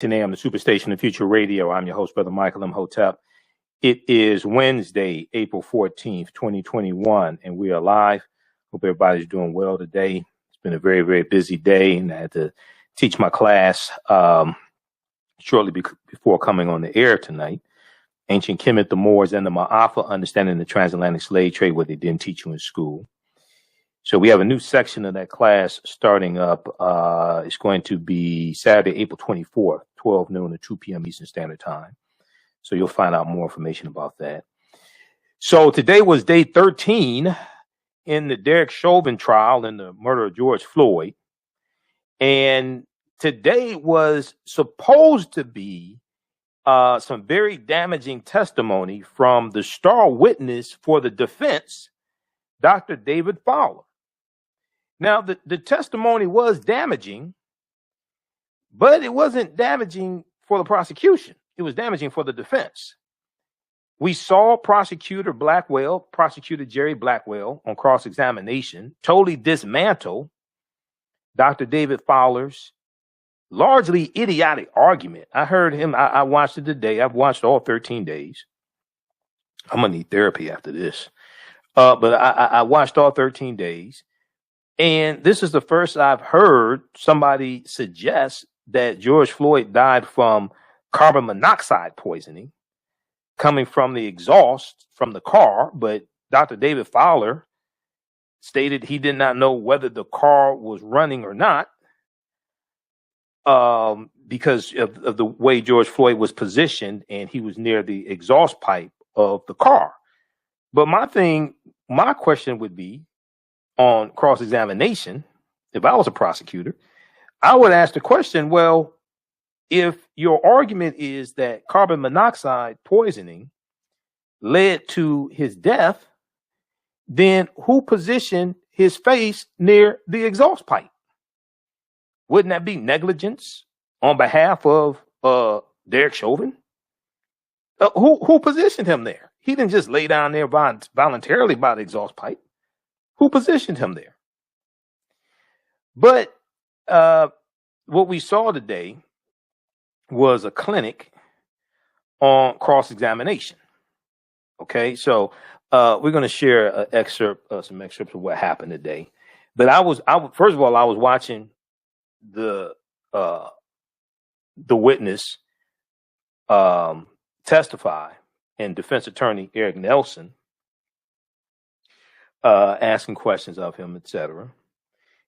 Today on the Superstation of Future Radio. I'm your host, Brother Michael Imhotep. It is Wednesday, April 14th, 2021, and we are live. Hope everybody's doing well today. It's been a very, very busy day, and I had to teach my class shortly before coming on the air tonight. Ancient Kemet, the Moors, and the Maafa, understanding the transatlantic slave trade, what they didn't teach you in school. So we have a new section of that class starting up. It's going to be Saturday, April 24th, 12 noon to 2 p.m. Eastern Standard Time. So you'll find out more information about that. So today was day 13 in the Chauvin Trial in the murder of George Floyd. And today was supposed to be some very damaging testimony from the star witness for the defense, Dr. David Fowler. Now, the testimony was damaging, but it wasn't damaging for the prosecution. It was damaging for the defense. We saw Prosecutor Jerry Blackwell on cross-examination, totally dismantle Dr. David Fowler's largely idiotic argument. I heard him. I watched it today. I've watched all 13 days. I'm going to need therapy after this. But I watched all 13 days. And this is the first I've heard somebody suggest that George Floyd died from carbon monoxide poisoning coming from the exhaust from the car. But Dr. David Fowler stated he did not know whether the car was running or not because of the way George Floyd was positioned, and he was near the exhaust pipe of the car. But my question would be, on cross-examination, if I was a prosecutor, I would ask the question, well, if your argument is that carbon monoxide poisoning led to his death, then who positioned his face near the exhaust pipe? Wouldn't that be negligence on behalf of Derek Chauvin? Who positioned him there? He didn't just lay down there voluntarily by the exhaust pipe. Who positioned him there? But what we saw today was a clinic on cross-examination. Okay, so we're going to share some excerpts of what happened today. But first of all, I was watching the witness testify, and defense attorney Eric Nelson asking questions of him, etc.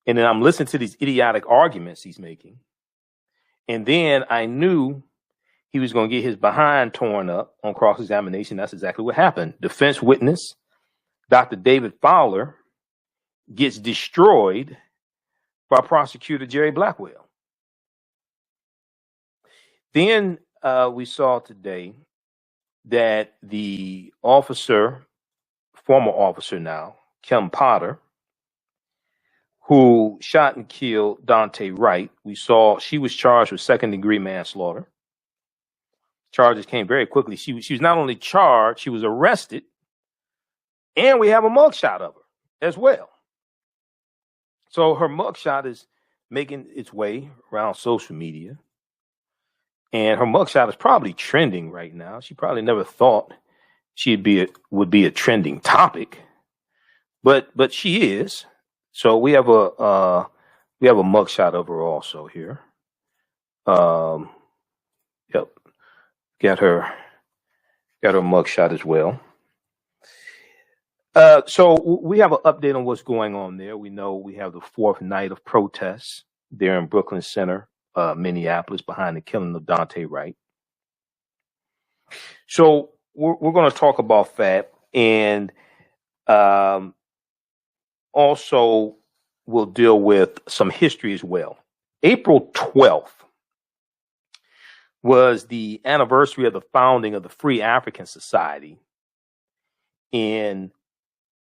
And then I'm listening to these idiotic arguments he's making. And then I knew he was going to get his behind torn up on cross-examination. That's exactly what happened. Defense witness, Dr. David Fowler, gets destroyed by Prosecutor Jerry Blackwell. Then we saw today that the former officer now, Kim Potter, who shot and killed Daunte Wright, we saw she was charged with second-degree manslaughter. Charges came very quickly. She was not only charged, she was arrested, and we have a mugshot of her as well. So her mugshot is making its way around social media, and her mugshot is probably trending right now. She probably never thought would be a trending topic, but she is. So we have a mugshot of her also here. Yep, got her mugshot as well. So we have an update on what's going on there. We know we have the fourth night of protests there in Brooklyn Center, Minneapolis, behind the killing of Daunte Wright. So we're going to talk about that, and also we'll deal with some history as well. April 12th was the anniversary of the founding of the Free African Society in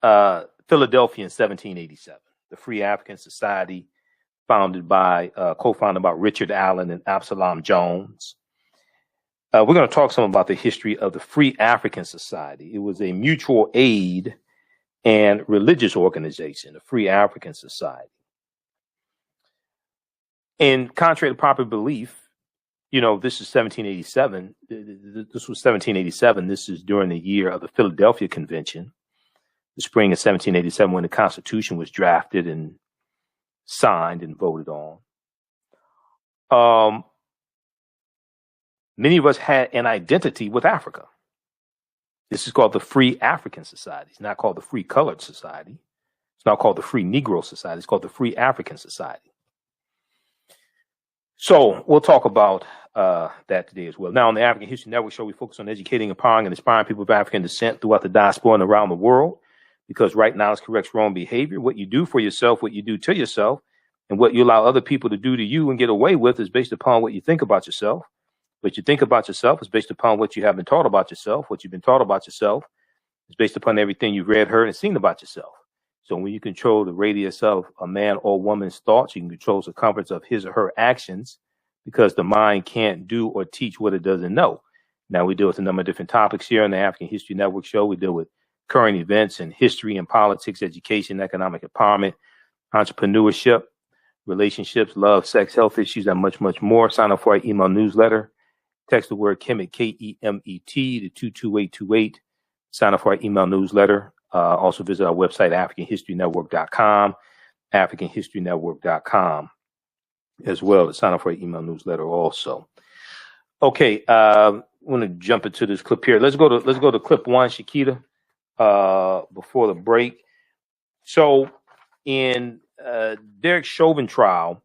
Philadelphia in 1787. The Free African Society, co-founded by Richard Allen and Absalom Jones. We're going to talk some about the history of the Free African Society. It was a mutual aid and religious organization, the Free African Society. And contrary to popular belief, This is 1787. This was 1787. This is during the year of the Philadelphia Convention, the spring of 1787, when the Constitution was drafted and signed and voted on. Many of us had an identity with Africa. This is called the Free African Society. It's not called the Free Colored Society. It's not called the Free Negro Society. It's called the Free African Society. So we'll talk about that today as well. Now, on the African History Network show, we focus on educating, empowering, and inspiring people of African descent throughout the diaspora and around the world, because right knowledge corrects wrong behavior. What you do for yourself, what you do to yourself, and what you allow other people to do to you and get away with is based upon what you think about yourself. What you think about yourself is based upon what you have been taught about yourself. What you've been taught about yourself is based upon everything you've read, heard, and seen about yourself. So when you control the radius of a man or woman's thoughts, you can control the circumference of his or her actions, because the mind can't do or teach what it doesn't know. Now, we deal with a number of different topics here on the African History Network show. We deal with current events and history and politics, education, economic empowerment, entrepreneurship, relationships, love, sex, health issues, and much, much more. Sign up for our email newsletter. Text the word Kemet, K-E-M-E-T, to 22828. Sign up for our email newsletter. Also visit our website, AfricanHistoryNetwork.com, AfricanHistoryNetwork.com as well to sign up for our email newsletter also. Okay, I want to jump into this clip here. Let's go to clip one, Shakita, before the break. So in Derek Chauvin trial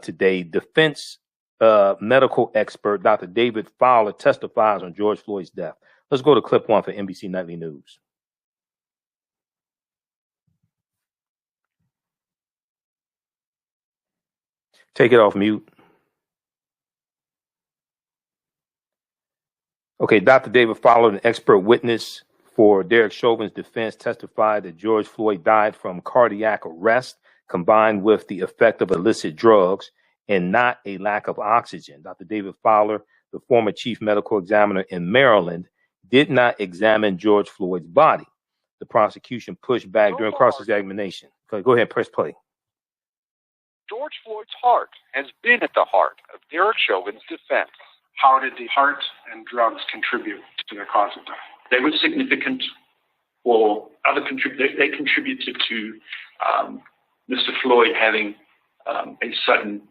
today, defense medical expert Dr. David Fowler testifies on George Floyd's death. Let's go to clip one for NBC Nightly News. Take it off mute. Okay, Dr. David Fowler, an expert witness for Derek Chauvin's defense, testified that George Floyd died from cardiac arrest combined with the effect of illicit drugs and not a lack of oxygen. Dr. David Fowler, the former chief medical examiner in Maryland, did not examine George Floyd's body. The prosecution pushed back during cross-examination. Go ahead, press play. George Floyd's heart has been at the heart of Derek Chauvin's defense. How did the heart and drugs contribute to the cause of death? They were significant for other contributors. They contributed to Mr. Floyd having a sudden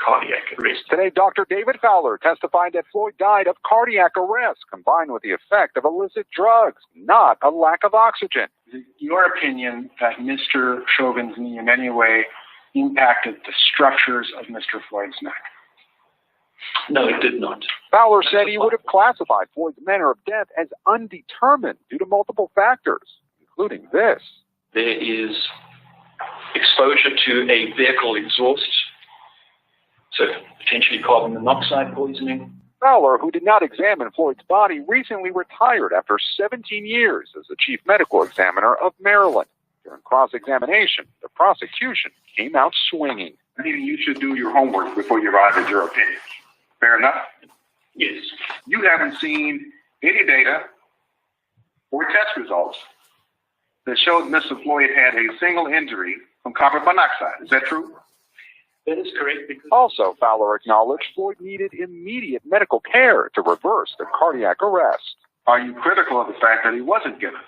cardiac arrest. Today, Dr. David Fowler testified that Floyd died of cardiac arrest combined with the effect of illicit drugs, not a lack of oxygen. Is it your opinion that Mr. Chauvin's knee in any way impacted the structures of Mr. Floyd's neck? No, it did not. Fowler said he would have classified Floyd's manner of death as undetermined due to multiple factors, including this. There is exposure to a vehicle exhaust, so potentially carbon monoxide poisoning. Fowler, who did not examine Floyd's body, recently retired after 17 years as the chief medical examiner of Maryland. During cross-examination, the prosecution came out swinging. Maybe you should do your homework before you arrive at your opinion. Fair enough? Yes. You haven't seen any data or test results that showed Mr. Floyd had a single injury from carbon monoxide. Is that true? That is correct. Also, Fowler acknowledged Floyd needed immediate medical care to reverse the cardiac arrest. Are you critical of the fact that he wasn't given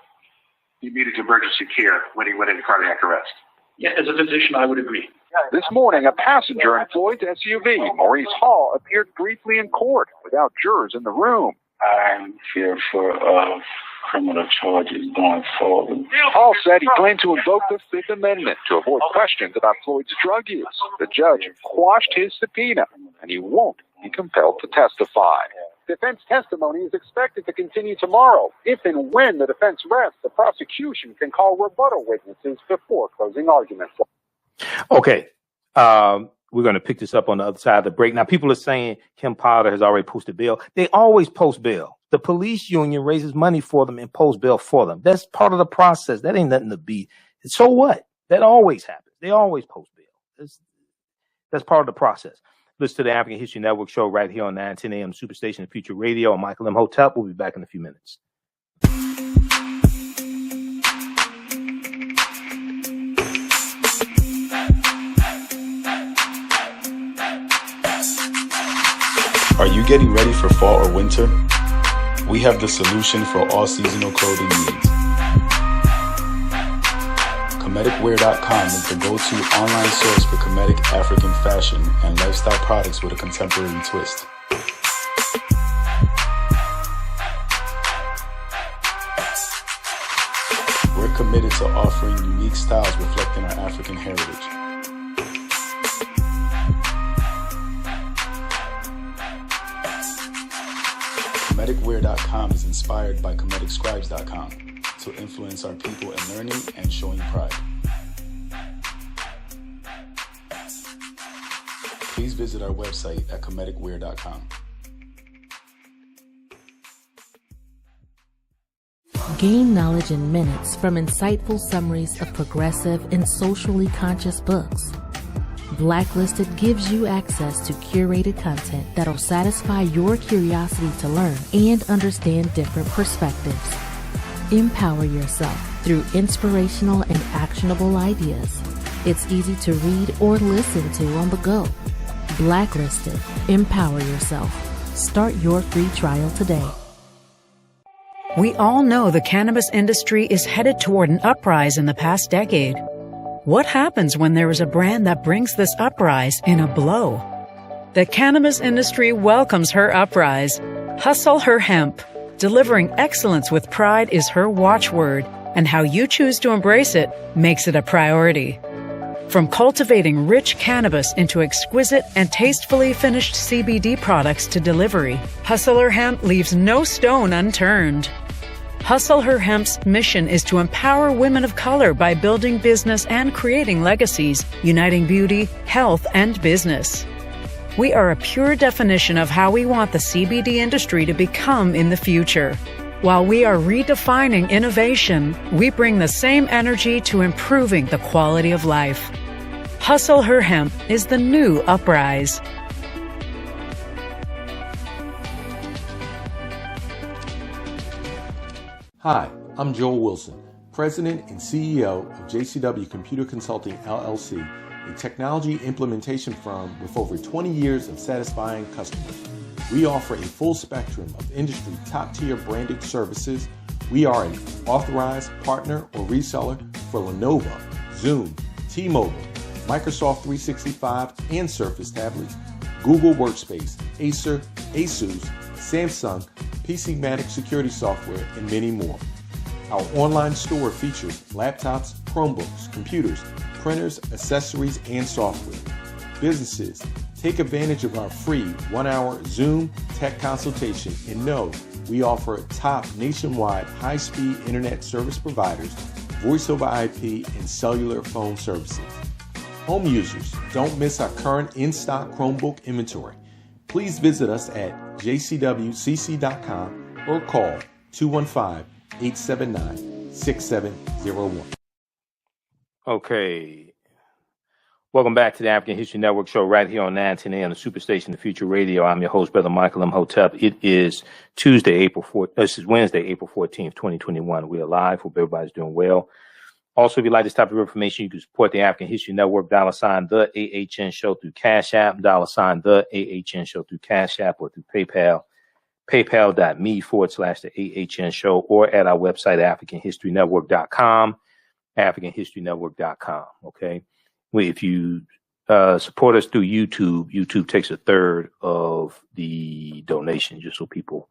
immediate emergency care when he went into cardiac arrest? Yeah, as a physician, I would agree. This morning, a passenger in Floyd's SUV, Maurice Hall, appeared briefly in court without jurors in the room. I'm fearful of criminal charges going forward. Hall said he planned to invoke the Fifth Amendment to avoid questions about Floyd's drug use. The judge quashed his subpoena, and he won't be compelled to testify. Defense testimony is expected to continue tomorrow. If and when the defense rests, the prosecution can call rebuttal witnesses before closing arguments. Okay. We're going to pick this up on the other side of the break. Now, people are saying Kim Potter has already posted bail. They always post bail. The police union raises money for them and posts bail for them. That's part of the process. That ain't nothing to be. So what? That always happens. They always post bail. That's part of the process. Listen to the African History Network show right here on 910 AM Superstation Future Radio. I'm Michael Imhotep. We'll be back in a few minutes. Are you getting ready for fall or winter? We have the solution for all seasonal clothing needs. Kemeticwear.com is the go-to online source for Kemetic African fashion and lifestyle products with a contemporary twist. We're committed to offering unique styles reflecting our African heritage. Kemeticwear.com is inspired by KemeticScribes.com to influence our people in learning and showing pride. Please visit our website at Kemeticwear.com. Gain knowledge in minutes from insightful summaries of progressive and socially conscious books. Blacklisted gives you access to curated content that'll satisfy your curiosity to learn and understand different perspectives. Empower yourself through inspirational and actionable ideas. It's easy to read or listen to on the go. Blacklisted. Empower yourself. Start your free trial today. We all know the cannabis industry is headed toward an uprise in the past decade. What happens when there is a brand that brings this uprise in a blow? The cannabis industry welcomes her uprise. Hustle her hemp. Delivering excellence with pride is her watchword, and how you choose to embrace it makes it a priority. From cultivating rich cannabis into exquisite and tastefully finished CBD products to delivery, Hustle Her Hemp leaves no stone unturned. Hustle Her Hemp's mission is to empower women of color by building business and creating legacies, uniting beauty, health, and business. We are a pure definition of how we want the CBD industry to become in the future. While we are redefining innovation, we bring the same energy to improving the quality of life. Hustle Her Hemp is the new uprise. Hi, I'm Joel Wilson, President and CEO of JCW Computer Consulting LLC, a technology implementation firm with over 20 years of satisfying customers. We offer a full spectrum of industry top-tier branded services. We are an authorized partner or reseller for Lenovo, Zoom, T-Mobile, Microsoft 365 and Surface tablets, Google Workspace, Acer, Asus, Samsung, PCmatic security software, and many more. Our online store features laptops, Chromebooks, computers, printers, accessories, and software. Businesses, take advantage of our free 1-hour Zoom tech consultation and know we offer top nationwide high-speed internet service providers, voice over IP, and cellular phone services. Home users, don't miss our current in-stock Chromebook inventory. Please visit us at jcwcc.com or call 215-879-6701. Okay. Welcome back to the African History Network show right here on 910 AM, the Superstation, the Future Radio. I'm your host, Brother Michael Imhotep. It is Wednesday, April 14th, 2021. We are live. Hope everybody's doing well. Also, if you'd like this type of information, you can support the African History Network, $ the AHN Show through Cash App, $ the AHN Show through Cash App or through PayPal, paypal.me/the AHN Show, or at our website, AfricanHistoryNetwork.com, AfricanHistoryNetwork.com. Okay. If you support us through YouTube, YouTube takes a third of the donation, just so people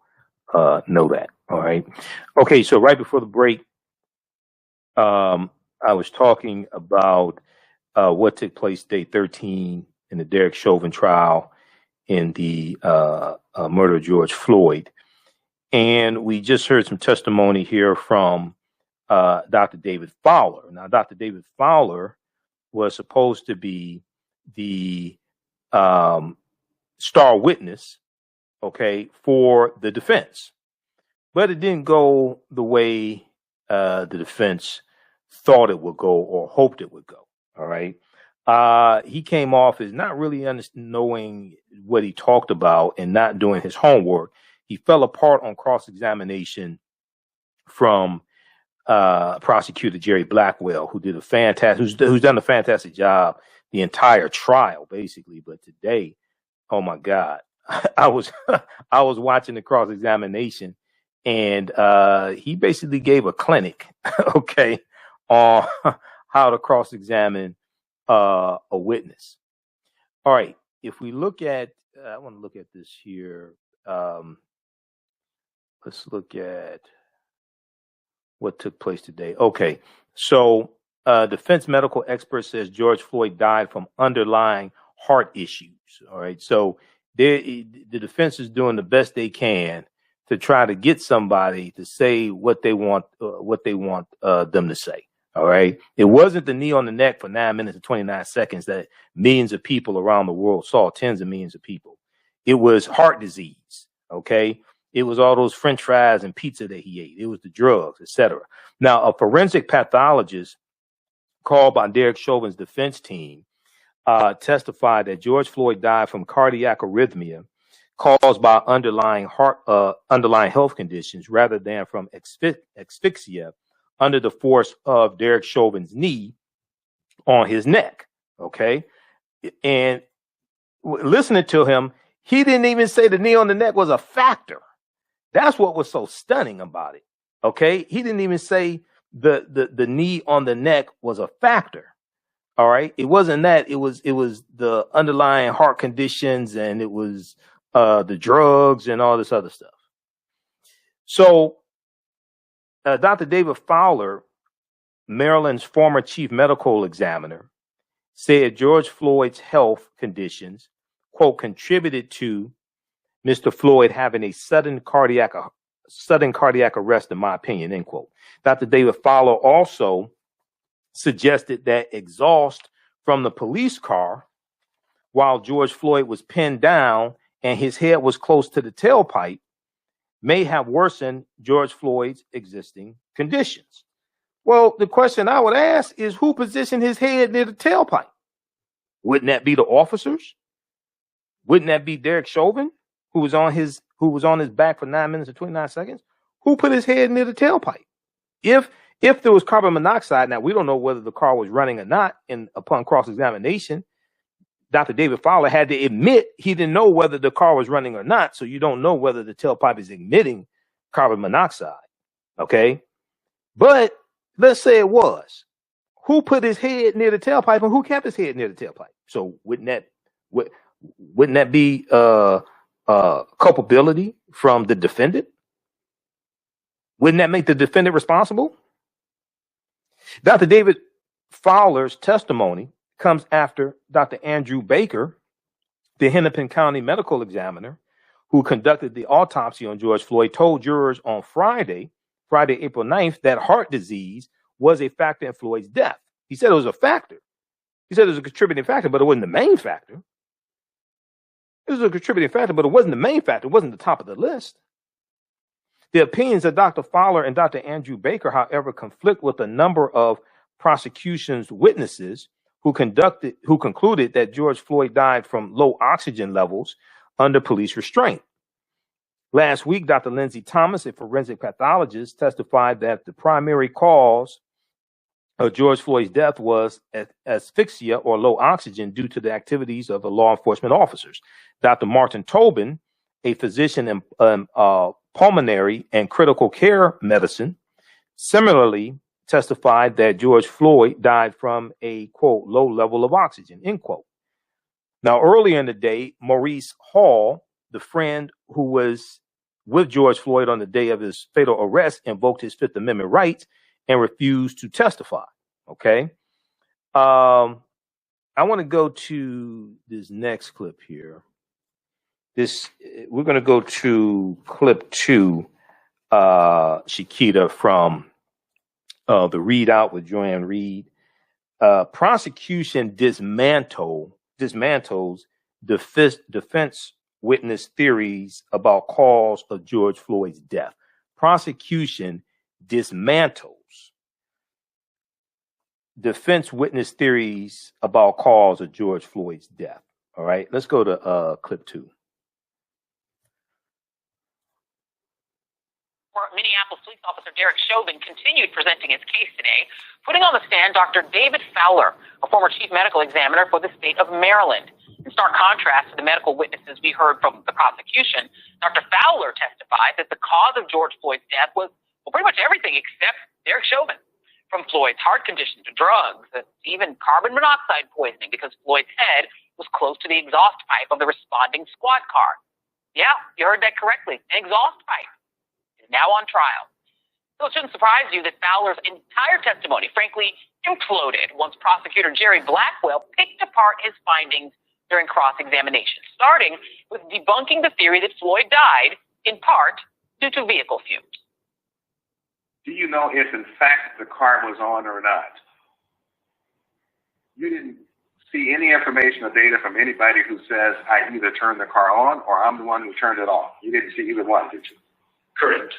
know that. All right. Okay. So right before the break, I was talking about what took place day 13 in the Derek Chauvin trial in the murder of George Floyd. And we just heard some testimony here from Dr. David Fowler. Now, Dr. David Fowler was supposed to be the star witness, okay, for the defense. But it didn't go the way the defense thought it would go or hoped it would go. All right. He came off as not really knowing what he talked about and not doing his homework. He fell apart on cross-examination from Prosecutor Jerry Blackwell, who did who's done a fantastic job the entire trial, basically. But today, oh my God, I was I was watching the cross-examination, and he basically gave a clinic, okay, on how to cross-examine a witness. All right, if we look at, I want to look at this here. Let's look at what took place today. Okay, so defense medical expert says George Floyd died from underlying heart issues. All right, so the defense is doing the best they can to try to get somebody to say what they want them to say. All right, it wasn't the knee on the neck for 9 minutes and 29 seconds that millions of people around the world saw, tens of millions of people. It was heart disease. Okay. It was all those French fries and pizza that he ate. It was the drugs, etc. Now, a forensic pathologist called by Derek Chauvin's defense team testified that George Floyd died from cardiac arrhythmia caused by underlying health conditions rather than from asphyxia under the force of Derek Chauvin's knee on his neck. Okay, and listening to him, he didn't even say the knee on the neck was a factor. That's what was so stunning about it. Okay. He didn't even say the knee on the neck was a factor. All right. It wasn't that. It was the underlying heart conditions, and it was the drugs and all this other stuff. So Dr. David Fowler, Maryland's former chief medical examiner, said George Floyd's health conditions, quote, contributed to Mr. Floyd having a sudden cardiac arrest, in my opinion, end quote. Dr. David Fowler also suggested that exhaust from the police car while George Floyd was pinned down and his head was close to the tailpipe may have worsened George Floyd's existing conditions. Well, the question I would ask is, who positioned his head near the tailpipe? Wouldn't that be the officers? Wouldn't that be Derek Chauvin, who was on his back for 9 minutes and 29 seconds? Who put his head near the tailpipe? If there was carbon monoxide, now we don't know whether the car was running or not, and upon cross-examination, Dr. David Fowler had to admit he didn't know whether the car was running or not, so you don't know whether the tailpipe is emitting carbon monoxide, okay? But let's say it was. Who put his head near the tailpipe, and who kept his head near the tailpipe? So wouldn't that be culpability from the defendant? Wouldn't that make the defendant responsible? Dr. David Fowler's testimony comes after Dr. Andrew Baker, the Hennepin County medical examiner who conducted the autopsy on George Floyd, told jurors on Friday, April 9th, that heart disease was a factor in Floyd's death. He said it was a factor. He said it was a contributing factor, but it wasn't the main factor. It was a contributing factor, but it wasn't the main factor. It wasn't the top of the list. The opinions of Dr. Fowler and Dr. Andrew Baker, however, conflict with a number of prosecution's witnesses who concluded that George Floyd died from low oxygen levels under police restraint. Last week, Dr. Lindsay Thomas, a forensic pathologist, testified that the primary cause of George Floyd's death was asphyxia or low oxygen due to the activities of the law enforcement officers. Dr. Martin Tobin, a physician in pulmonary and critical care medicine, similarly testified that George Floyd died from a, quote, low level of oxygen, end quote. Now, earlier in the day, Maurice Hall, the friend who was with George Floyd on the day of his fatal arrest, invoked his Fifth Amendment rights and refused to testify. Okay. I want to go to this next clip here. We're going to go to clip 2, Shakita, from the Readout with Joanne Reed. Prosecution dismantles defense witness theories about cause of George Floyd's death. Prosecution dismantles defense witness theories about cause of George Floyd's death. All right, let's go to clip 2. Minneapolis police officer Derek Chauvin continued presenting his case today, putting on the stand Dr. David Fowler, a former chief medical examiner for the state of Maryland. In stark contrast to the medical witnesses we heard from the prosecution, Dr. Fowler testified that the cause of George Floyd's death was pretty much everything except Derek Chauvin, from Floyd's heart condition to drugs, even carbon monoxide poisoning because Floyd's head was close to the exhaust pipe of the responding squad car. Yeah, you heard that correctly. An exhaust pipe is now on trial. So it shouldn't surprise you that Fowler's entire testimony, frankly, imploded once Prosecutor Jerry Blackwell picked apart his findings during cross-examination, starting with debunking the theory that Floyd died, in part, due to vehicle fumes. Do you know if, in fact, the car was on or not? You didn't see any information or data from anybody who says, I either turned the car on or I'm the one who turned it off. You didn't see either one, did you? Correct.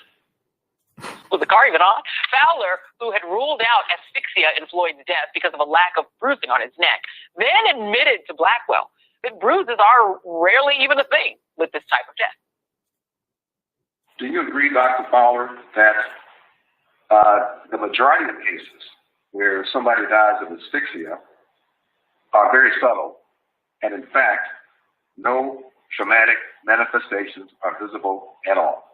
Was the car even on? Fowler, who had ruled out asphyxia in Floyd's death because of a lack of bruising on his neck, then admitted to Blackwell that bruises are rarely even a thing with this type of death. Do you agree, Dr. Fowler, that the majority of cases where somebody dies of asphyxia are very subtle, and in fact, no traumatic manifestations are visible at all?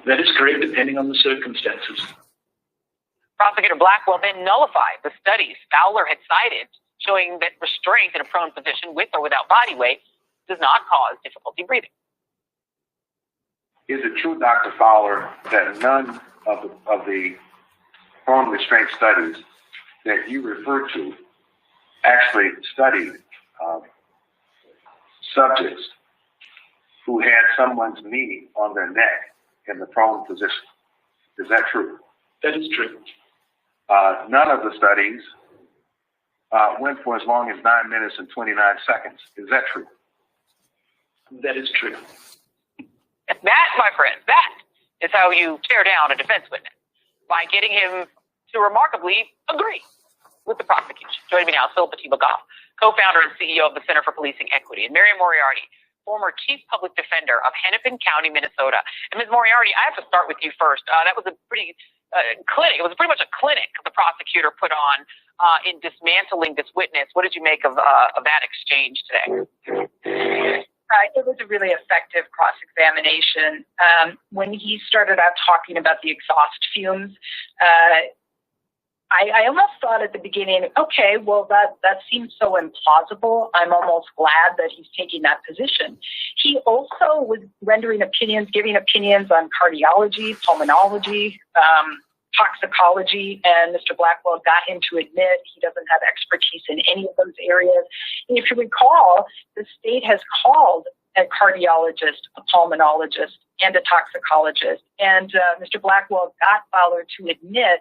That is correct, depending on the circumstances. Prosecutor Blackwell then nullified the studies Fowler had cited, showing that restraint in a prone position with or without body weight does not cause difficulty breathing. Is it true, Dr. Fowler, that none of the prone restraint studies that you referred to actually studied subjects who had someone's knee on their neck in the prone position? Is that true? That is true. None of the studies went for as long as 9 minutes and 29 seconds. Is that true? That is true. That, my friend, that is how you tear down a defense witness, by getting him to remarkably agree with the prosecution. Joining me now is Phil Patiba-Goff, co-founder and CEO of the Center for Policing Equity, and Miriam Moriarty, former chief public defender of Hennepin County, Minnesota. And Ms. Moriarty, I have to start with you first. That was a pretty clinic. It was pretty much a clinic the prosecutor put on in dismantling this witness. What did you make of that exchange today? It was a really effective cross-examination. When he started out talking about the exhaust fumes, I almost thought at the beginning, okay, well, that seems so implausible. I'm almost glad that he's taking that position. He also was rendering opinions, giving opinions on cardiology, pulmonology, toxicology, and Mr. Blackwell got him to admit he doesn't have expertise in any of those areas. And if you recall, the state has called a cardiologist, a pulmonologist, and a toxicologist. And Mr. Blackwell got Fowler to admit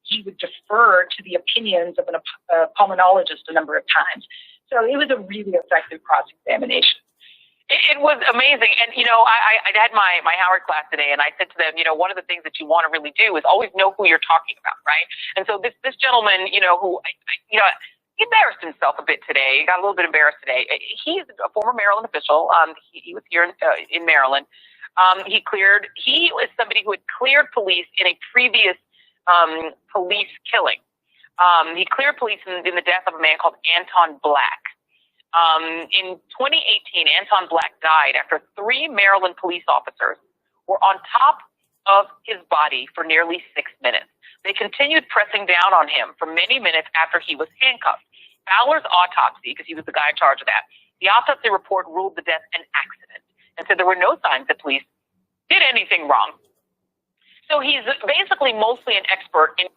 he would defer to the opinions of a pulmonologist a number of times. So it was a really effective cross-examination. It was amazing. And, I had my Howard class today, and I said to them, one of the things that you want to really do is always know who you're talking about, right? And so this gentleman, who, he embarrassed himself a bit today. He got a little bit embarrassed today. He's a former Maryland official. He was here in Maryland. He was somebody who had cleared police in a previous police killing. He cleared police in the death of a man called Anton Black. In 2018, Anton Black died after 3 Maryland police officers were on top of his body for nearly 6 minutes. They continued pressing down on him for many minutes after he was handcuffed. Fowler's autopsy, because he was the guy in charge of that, the autopsy report ruled the death an accident and said there were no signs that police did anything wrong. So he's basically mostly an expert in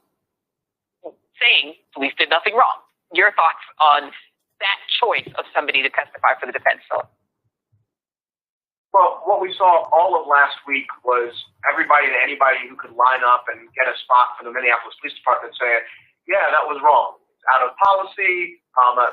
saying police did nothing wrong. Your thoughts on that choice of somebody to testify for the defense, Philip? Well, what we saw all of last week was everybody and anybody who could line up and get a spot for the Minneapolis Police Department saying, yeah, that was wrong. It's out of policy.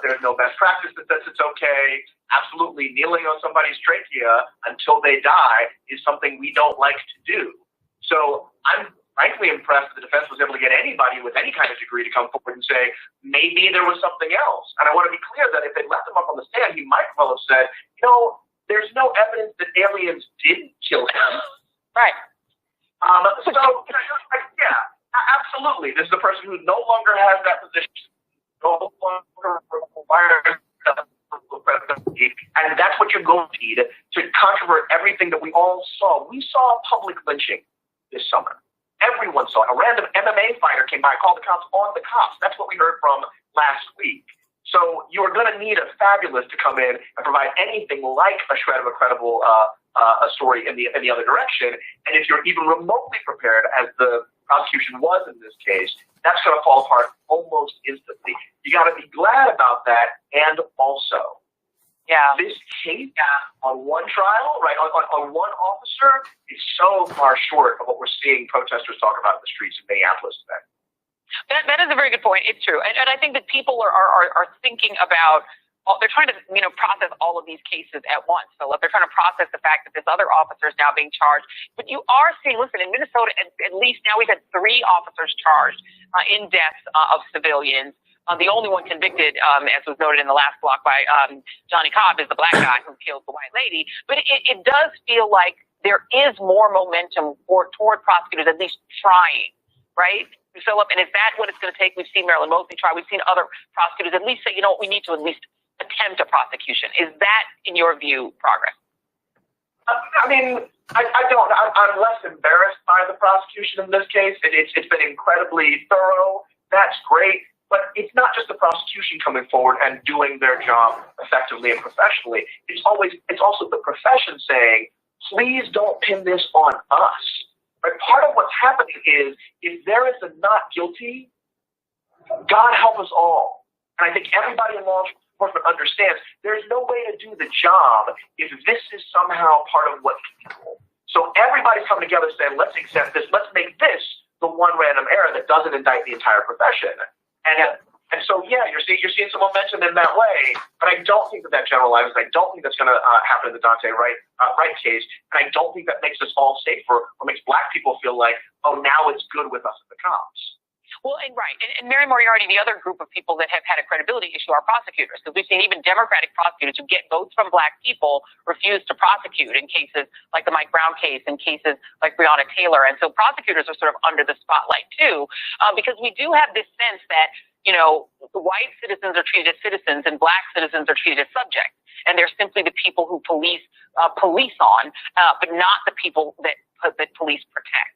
There's no best practice that says it's okay. Absolutely kneeling on somebody's trachea until they die is something we don't like to do. So I'm frankly impressed that the defense was able to get anybody with any kind of degree to come forward and say, maybe there was something else. And I want to be clear that if they left him up on the stand, he might well have said, there's no evidence that aliens didn't kill him. Right. Yeah, absolutely. This is a person who no longer has that position, no longer requires And that's what you're going to need to controvert everything that we all saw. We saw public lynching this summer. Everyone saw it. A random MMA fighter came by and called the cops on the cops. That's what we heard from last week. So you're going to need a fabulous to come in and provide anything like a shred of a credible a story in the other direction. And if you're even remotely prepared, as the prosecution was in this case, that's going to fall apart almost instantly. You got to be glad about that. And also, this case on one trial, right, on one officer, is so far short of what we're seeing protesters talk about in the streets of Minneapolis today. That is a very good point. It's true. And I think that people are thinking about, they're trying to, process all of these cases at once. So they're trying to process the fact that this other officer is now being charged. But you are seeing, listen, in Minnesota, at least now we've had 3 officers charged in deaths of civilians. The only one convicted, as was noted in the last block by Johnny Cobb, is the black guy who killed the white lady. But it does feel like there is more momentum toward prosecutors at least trying, right? Philip, and is that what it's going to take? We've seen Marilyn Mosley try. We've seen other prosecutors at least say, we need to at least attempt a prosecution. Is that, in your view, progress? I mean, I don't. I'm less embarrassed by the prosecution in this case. It's been incredibly thorough. That's great. But it's not just the prosecution coming forward and doing their job effectively and professionally. It's also the profession saying, please don't pin this on us. Right? Part of what's happening is, if there is a not guilty, God help us all. And I think everybody in law enforcement understands there's no way to do the job if this is somehow part of what's legal. So everybody's coming together saying, let's accept this. Let's make this the one random error that doesn't indict the entire profession. And so, you're seeing some momentum in that way, but I don't think that generalizes. I don't think that's going to happen in the Daunte Wright case, and I don't think that makes us all safer or makes black people feel like, oh, now it's good with us at the cops. Well, and Mary Moriarty, the other group of people that have had a credibility issue are prosecutors, because we've seen even Democratic prosecutors who get votes from black people refuse to prosecute in cases like the Mike Brown case and cases like Breonna Taylor. And so prosecutors are sort of under the spotlight too, because we do have this sense that, white citizens are treated as citizens and black citizens are treated as subjects. And they're simply the people who police on, but not the people that police protect.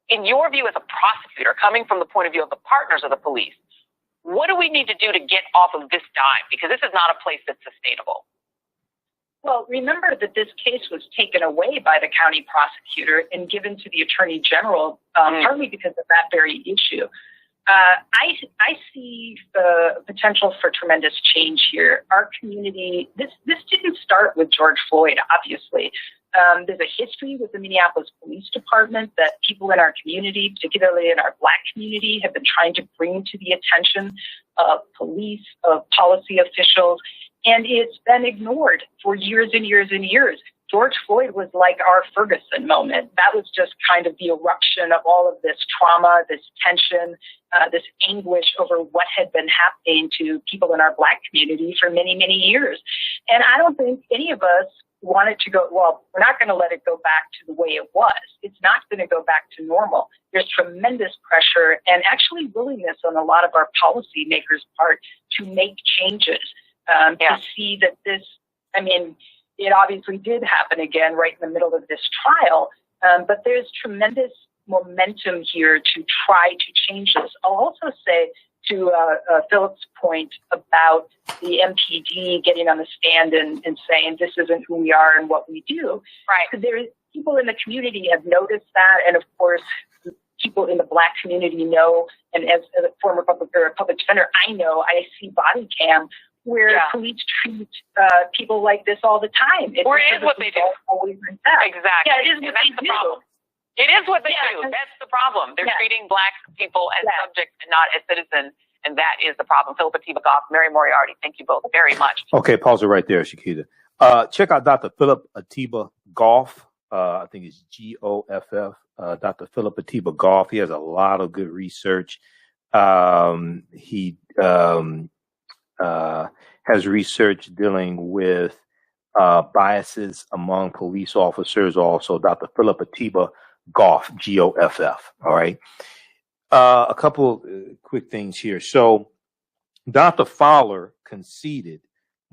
In your view as a prosecutor, coming from the point of view of the partners of the police, what do we need to do to get off of this dime? Because this is not a place that's sustainable. Well, remember that this case was taken away by the county prosecutor and given to the attorney general, partly because of that very issue. I see the potential for tremendous change here. Our community, this didn't start with George Floyd, obviously. There's a history with the Minneapolis Police Department that people in our community, particularly in our black community, have been trying to bring to the attention of police, of policy officials, and it's been ignored for years and years and years. George Floyd was like our Ferguson moment. That was just kind of the eruption of all of this trauma, this tension, this anguish over what had been happening to people in our black community for many, many years. And I don't think any of us wanted to go, well, we're not going to let it go back to the way it was. It's not going to go back to normal. There's tremendous pressure and actually willingness on a lot of our policymakers' part to make changes, to see that this, it obviously did happen again right in the middle of this trial, but there's tremendous momentum here to try to change this. I'll also say, to Philip's point about the MPD getting on the stand and saying this isn't who we are and what we do. Right. There, people in the community have noticed that, and of course, people in the black community know. And as a former public defender, I see body cam where police treat people like this all the time. Or it is what they do. Always exactly. Yeah, it is what they do. It is what they do. That's the problem. They're treating black people as subjects and not as citizens, and that is the problem. Philip Atiba Goff, Mary Moriarty, thank you both very much. Okay, pause it right there, Shakita. Check out Dr. Philip Atiba Goff. I think it's Goff. Dr. Philip Atiba Goff. He has a lot of good research. He has research dealing with biases among police officers. Also, Dr. Philip Atiba Goff, Goff. All right. A couple quick things here. So, Dr. Fowler conceded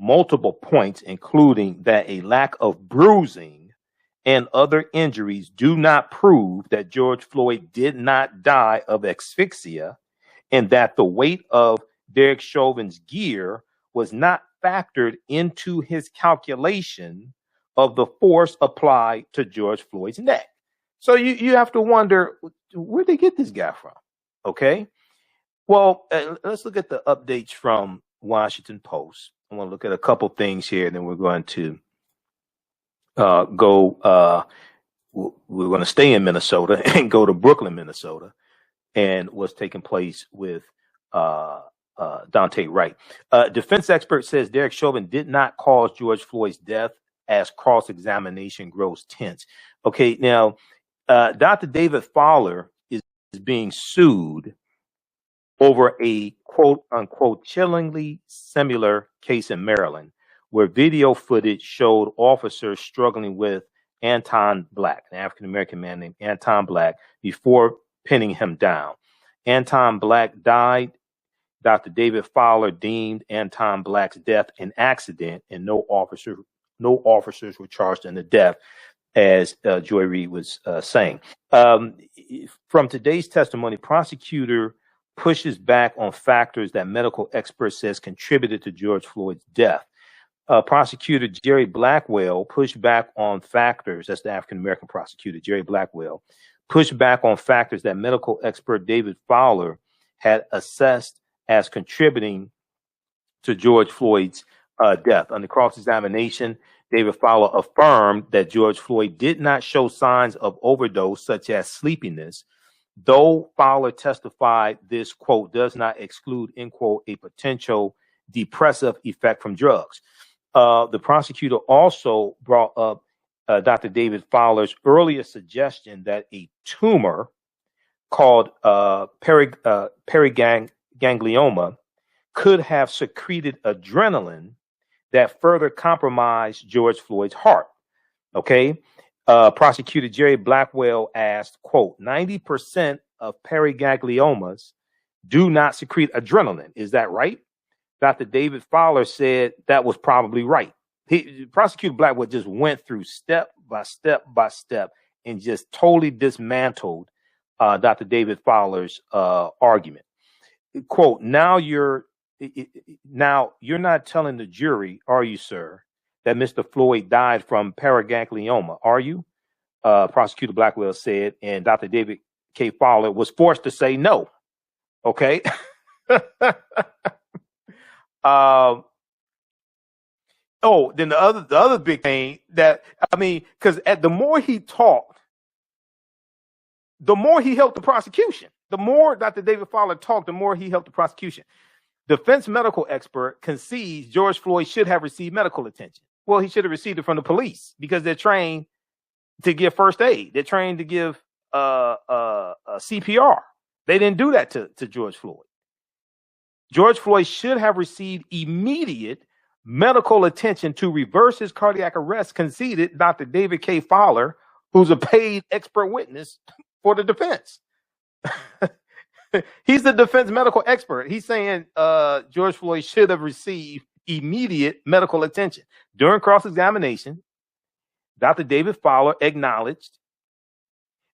multiple points, including that a lack of bruising and other injuries do not prove that George Floyd did not die of asphyxia, and that the weight of Derek Chauvin's gear was not factored into his calculation of the force applied to George Floyd's neck. So you have to wonder, where'd they get this guy from? Okay. Well, let's look at the updates from Washington Post. I want to look at a couple things here, and then we're going to we're going to stay in Minnesota and go to Brooklyn, Minnesota, and what's taking place with Daunte Wright. Defense expert says Derek Chauvin did not cause George Floyd's death as cross-examination grows tense. Okay, now, Dr. David Fowler is being sued over a quote-unquote chillingly similar case in Maryland, where video footage showed officers struggling with Anton Black, an African-American man named Anton Black, before pinning him down. Anton Black died. Dr. David Fowler deemed Anton Black's death an accident, and no officers were charged in the death, as Joy Reid was saying. From today's testimony, prosecutor pushes back on factors that medical experts says contributed to George Floyd's death. Prosecutor Jerry Blackwell pushed back on factors, that's the African-American prosecutor, Jerry Blackwell, pushed back on factors that medical expert David Fowler had assessed as contributing to George Floyd's death. Under cross-examination, David Fowler affirmed that George Floyd did not show signs of overdose, such as sleepiness, though Fowler testified this, quote, does not exclude, end quote, a potential depressive effect from drugs. The prosecutor also brought up Dr. David Fowler's earlier suggestion that a tumor called periganglioma could have secreted adrenaline that further compromised George Floyd's heart. Okay. Prosecutor Jerry Blackwell asked, quote, 90% of perigangliomas do not secrete adrenaline. Is that right? Dr. David Fowler said that was probably right. Prosecutor Blackwell just went through step by step by step and just totally dismantled Dr. David Fowler's argument. Quote, now you're not telling the jury, are you, sir, that Mr. Floyd died from periganglioma, are you? Prosecutor Blackwell said, and Dr. David K. Fowler was forced to say no. Okay. Then the other big thing that, because the more he talked, the more he helped the prosecution. The more Dr. David Fowler talked, the more he helped the prosecution. Defense medical expert concedes George Floyd should have received medical attention. Well, he should have received it from the police because they're trained to give first aid. They're trained to give CPR. They didn't do that to George Floyd. George Floyd should have received immediate medical attention to reverse his cardiac arrest, conceded Dr. David K. Fowler, who's a paid expert witness for the defense. He's the defense medical expert. He's saying George Floyd should have received immediate medical attention. During cross-examination, Dr. David Fowler acknowledged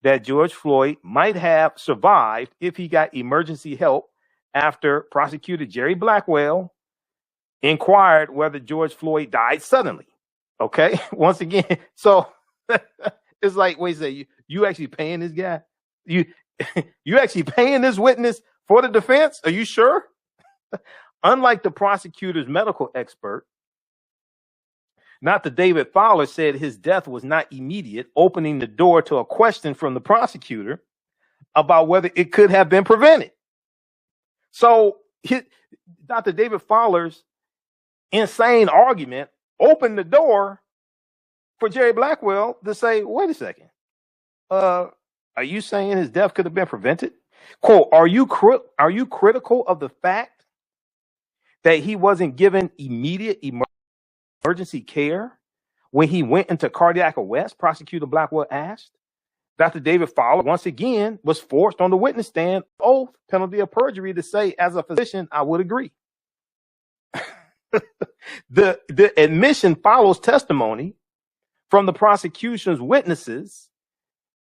that George Floyd might have survived if he got emergency help after prosecutor Jerry Blackwell inquired whether George Floyd died suddenly. Okay, once again, so it's like, wait a second, you actually paying this guy? You actually paying this witness for the defense? Are you sure? Unlike the prosecutor's medical expert, Dr. David Fowler said his death was not immediate, opening the door to a question from the prosecutor about whether it could have been prevented. So Dr. David Fowler's insane argument opened the door for Jerry Blackwell to say, wait a second, are you saying his death could have been prevented? Quote, are you critical of the fact that he wasn't given immediate emergency care when he went into cardiac arrest? Prosecutor Blackwell asked. Dr. David Fowler, once again, was forced on the witness stand, oath, penalty of perjury, to say, as a physician, I would agree. The admission follows testimony from the prosecution's witnesses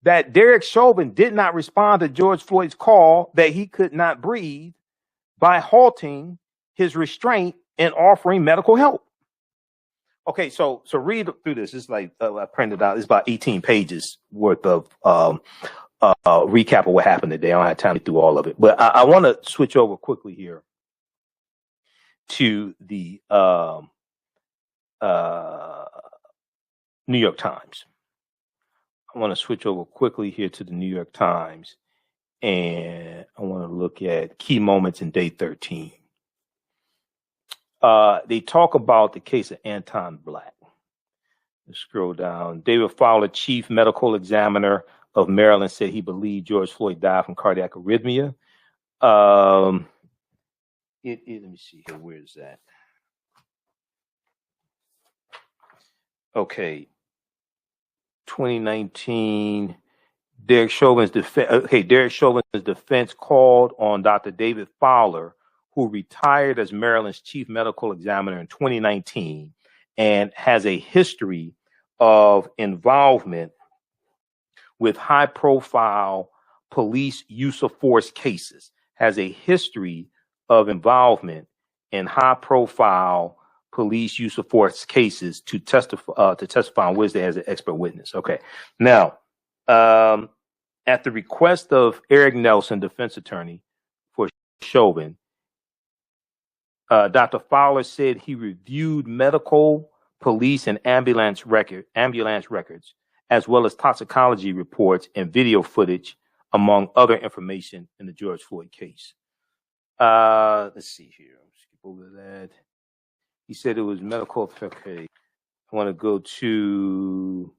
that Derek Chauvin did not respond to George Floyd's call that he could not breathe by halting his restraint and offering medical help. Okay, so read through this. It's like I printed out. It's about 18 pages worth of recap of what happened today. I don't have time to do all of it, but I want to switch over quickly here to the New York Times. I want to switch over quickly here to the New York Times, and I want to look at key moments in day 13. They talk about the case of Anton Black. Let's scroll down. David Fowler, chief medical examiner of Maryland, said he believed George Floyd died from cardiac arrhythmia. Let me see here. Where is that? Okay. 2019. Derek Chauvin's defense called on Dr. David Fowler, who retired as Maryland's chief medical examiner in 2019 and has a history of involvement with high-profile police use of force cases, has a history of involvement in high-profile police use of force cases to testify on Wednesday as an expert witness. Okay. Now, at the request of Eric Nelson, defense attorney for Chauvin, Dr. Fowler said he reviewed medical, police, and ambulance records, as well as toxicology reports and video footage, among other information in the George Floyd case. Let's see here. Skip over that. He said it was medical. Okay. I want to go to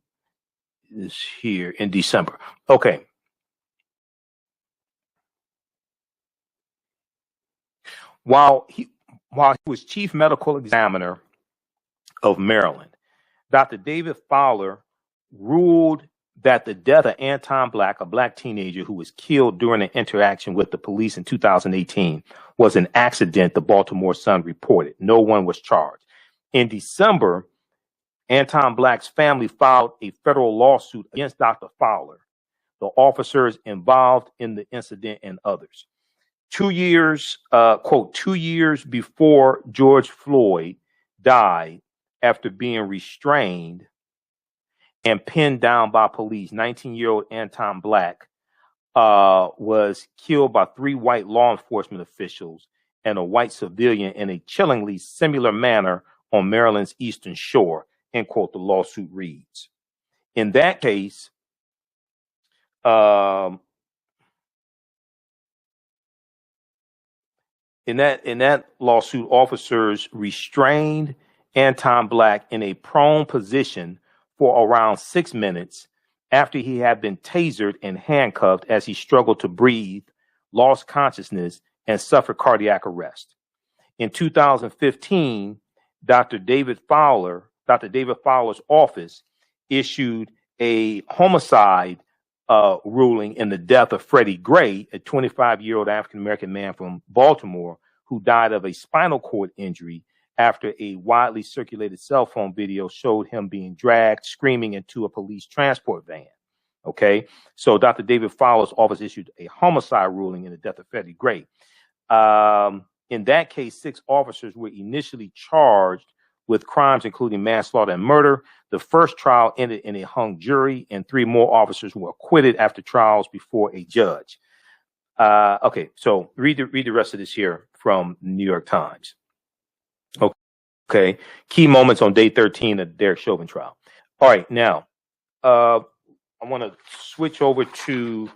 this here in December. Okay. While he was chief medical examiner of Maryland, Dr. David Fowler ruled that the death of Anton Black, a black teenager who was killed during an interaction with the police in 2018, was an accident, the Baltimore Sun reported. No one was charged. In December, Anton Black's family filed a federal lawsuit against Dr. Fowler, the officers involved in the incident, and others. 2 years, quote, 2 years before George Floyd died after being restrained and pinned down by police, 19-year-old Anton Black was killed by 3 white law enforcement officials and a white civilian in a chillingly similar manner on Maryland's Eastern Shore, end quote, the lawsuit reads. In that case, in that lawsuit, officers restrained Anton Black in a prone position for around 6 minutes after he had been tasered and handcuffed as he struggled to breathe, lost consciousness, and suffered cardiac arrest. In 2015, Dr. David Fowler's office issued a homicide ruling in the death of Freddie Gray, a 25-year-old African-American man from Baltimore who died of a spinal cord injury after a widely circulated cell phone video showed him being dragged, screaming, into a police transport van. Okay, so Dr. David Fowler's office issued a homicide ruling in the death of Freddie Gray. In that case, 6 officers were initially charged with crimes including manslaughter and murder. The first trial ended in a hung jury, and 3 more officers were acquitted after trials before a judge. Okay, so read the rest of this here from the New York Times. Okay, key moments on day 13 of the Derek Chauvin trial. All right, now I want to switch over to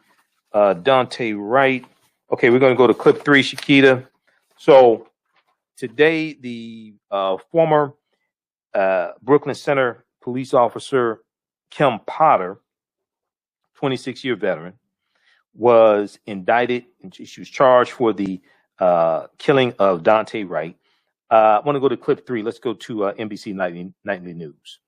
Daunte Wright. Okay, we're going to go to clip 3, Shakita. So today, the former Brooklyn Center police officer Kim Potter, 26-year veteran, was indicted, and she was charged for the killing of Daunte Wright. I want to go to clip 3. Let's go to NBC Nightly News.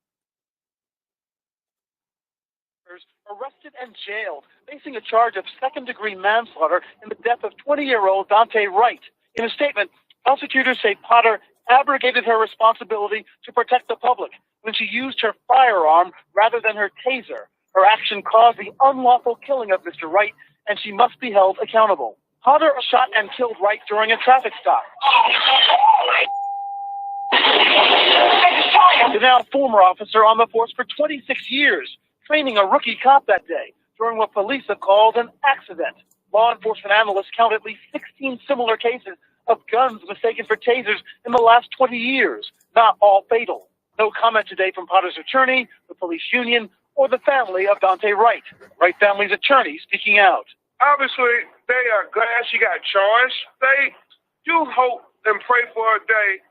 Arrested and jailed, facing a charge of second-degree manslaughter in the death of 20-year-old Daunte Wright. In a statement, prosecutors say Potter abrogated her responsibility to protect the public when she used her firearm rather than her taser. Her action caused the unlawful killing of Mr. Wright, and she must be held accountable. Potter shot and killed Wright during a traffic stop. The now former officer on the force for 26 years, training a rookie cop that day during what police have called an accident. Law enforcement analysts count at least 16 similar cases of guns mistaken for tasers in the last 20 years, not all fatal. No comment today from Potter's attorney, the police union, or the family of Daunte Wright. Wright family's attorney speaking out. Obviously, they are glad she got charged. They do hope and pray for a day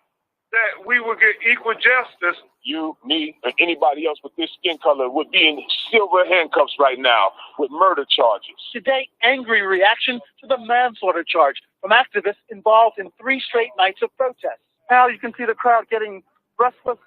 that we will get equal justice. You, me, and anybody else with this skin color would be in silver handcuffs right now with murder charges. Today, angry reaction to the manslaughter charge from activists involved in 3 straight nights of protests. Now you can see the crowd getting restless,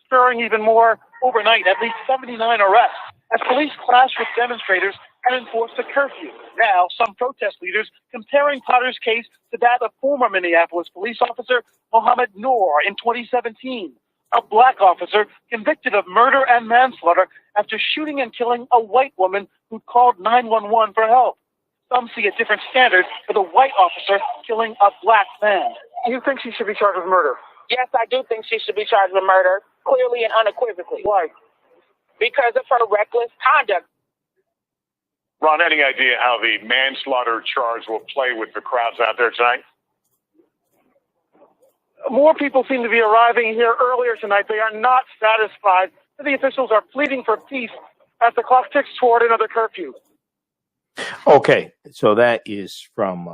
stirring even more. Overnight, at least 79 arrests as police clashed with demonstrators and enforced a curfew. Now, some protest leaders comparing Potter's case to that of former Minneapolis police officer Mohammed Noor in 2017, a black officer convicted of murder and manslaughter after shooting and killing a white woman who called 911 for help. Some see a different standard for the white officer killing a black man. You think she should be charged with murder? Yes, I do think she should be charged with murder, clearly and unequivocally. Why? Because of her reckless conduct. Ron, any idea how the manslaughter charge will play with the crowds out there tonight? More people seem to be arriving here earlier tonight. They are not satisfied. City officials are pleading for peace as the clock ticks toward another curfew. Okay, so that is from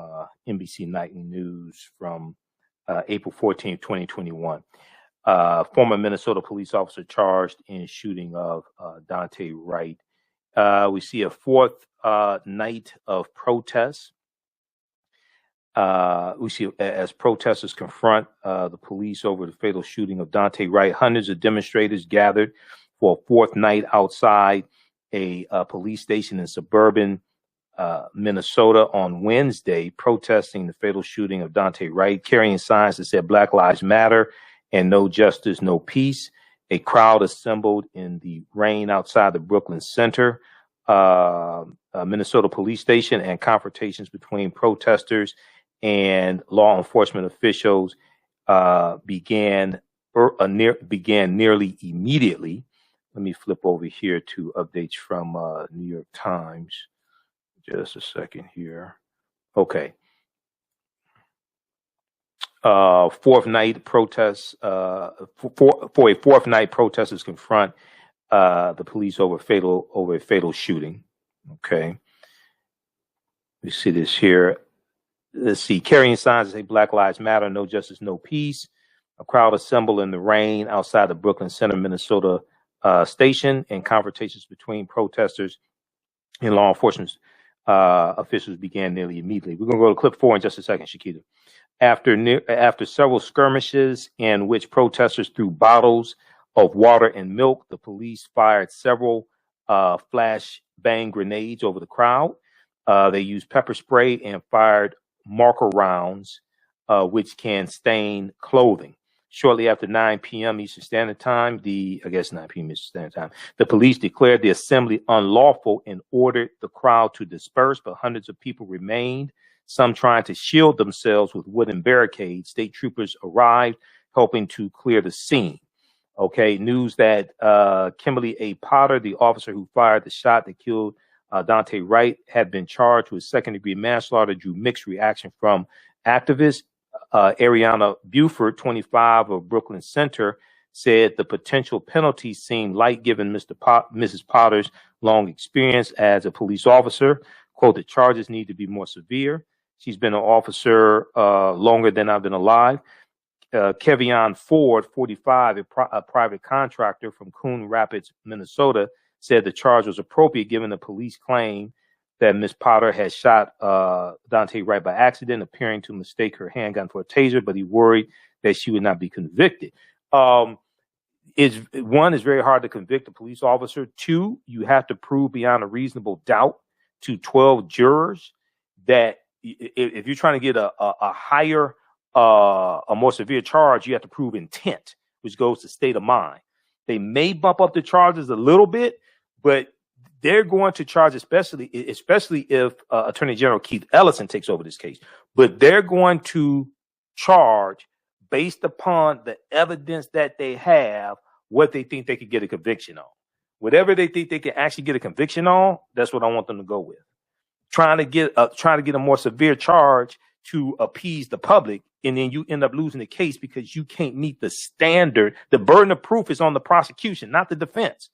NBC Nightly News from April 14th, 2021. Former Minnesota police officer charged in shooting of Daunte Wright. We see a 4th night of protests. We see as protesters confront the police over the fatal shooting of Daunte Wright. Hundreds of demonstrators gathered for a 4th night outside a police station in suburban Minnesota on Wednesday, protesting the fatal shooting of Daunte Wright, carrying signs that said Black Lives Matter and no justice, no peace. A crowd assembled in the rain outside the Brooklyn Center, Minnesota police station, and confrontations between protesters and law enforcement officials began nearly immediately. Let me flip over here to updates from New York Times. Just a second here. Okay. 4th night protests. For a 4th night, protesters confront the police over a fatal shooting. Okay. We see this here. Let's see. Carrying signs that say Black Lives Matter, no justice, no peace. A crowd assembled in the rain outside the Brooklyn Center, Minnesota station, and confrontations between protesters and law enforcement officials began nearly immediately. We're going to go to clip 4 in just a second, Shakita. After several skirmishes in which protesters threw bottles of water and milk, the police fired several flash bang grenades over the crowd. They used pepper spray and fired marker rounds, which can stain clothing. Shortly after 9 p.m. Eastern Standard Time, 9 p.m. Eastern Standard Time, the police declared the assembly unlawful and ordered the crowd to disperse, but hundreds of people remained, some trying to shield themselves with wooden barricades. State troopers arrived, helping to clear the scene. Okay, news that Kimberly A. Potter, the officer who fired the shot that killed Daunte Wright, had been charged with second-degree manslaughter, drew mixed reaction from activists. Ariana Buford, 25, of Brooklyn Center, said the potential penalty seemed light given Mrs. Potter's long experience as a police officer. Quote, the charges need to be more severe. She's been an officer longer than I've been alive. Kevion Ford, 45, a private contractor from Coon Rapids, Minnesota, said the charge was appropriate given the police claim that Ms. Potter had shot Daunte Wright by accident, appearing to mistake her handgun for a taser, but he worried that she would not be convicted. One, it's very hard to convict a police officer. 2, you have to prove beyond a reasonable doubt to 12 jurors that if you're trying to get a higher a more severe charge, you have to prove intent, which goes to state of mind. They may bump up the charges a little bit, but they're going to charge, especially if Attorney General Keith Ellison takes over this case. But they're going to charge based upon the evidence that they have, what they think they could get a conviction on. Whatever they think they can actually get a conviction on, that's what I want them to go with. Trying to get a more severe charge to appease the public, and then you end up losing the case because you can't meet the standard. The burden of proof is on the prosecution, not the defense.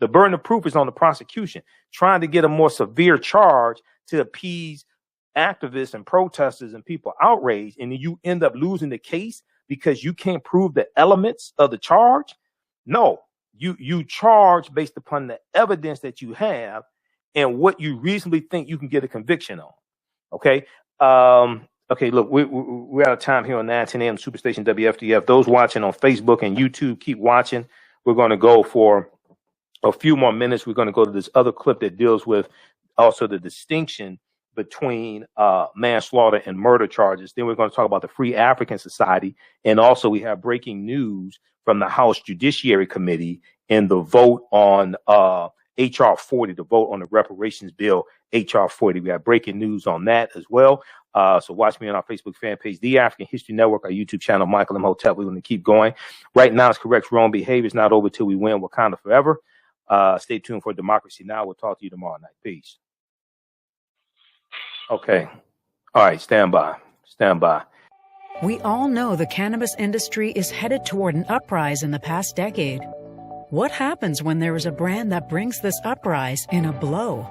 The burden of proof is on the prosecution. Trying to get a more severe charge to appease activists and protesters and people outraged, and then you end up losing the case because you can't prove the elements of the charge. No, you charge based upon the evidence that you have and what you reasonably think you can get a conviction on. Okay. Okay, look, we're out of time here on 910 AM Superstation WFDF. Those watching on Facebook and YouTube, keep watching. We're going to go for a few more minutes. We're going to go to this other clip that deals with also the distinction between manslaughter and murder charges. Then we're going to talk about the Free African Society. And also we have breaking news from the House Judiciary Committee and the vote on HR40, the vote on the reparations bill, HR40. We have breaking news on that as well. So watch me on our Facebook fan page, The African History Network, our YouTube channel, Michael Imhotep. We're going to keep going. Right now, it's correct wrong behavior. It's not over till we win Wakanda forever. Stay tuned for Democracy Now! We'll talk to you tomorrow night. Peace. Okay. All right. Stand by. Stand by. We all know the cannabis industry is headed toward an uprise in the past decade. What happens when there is a brand that brings this uprise in a blow?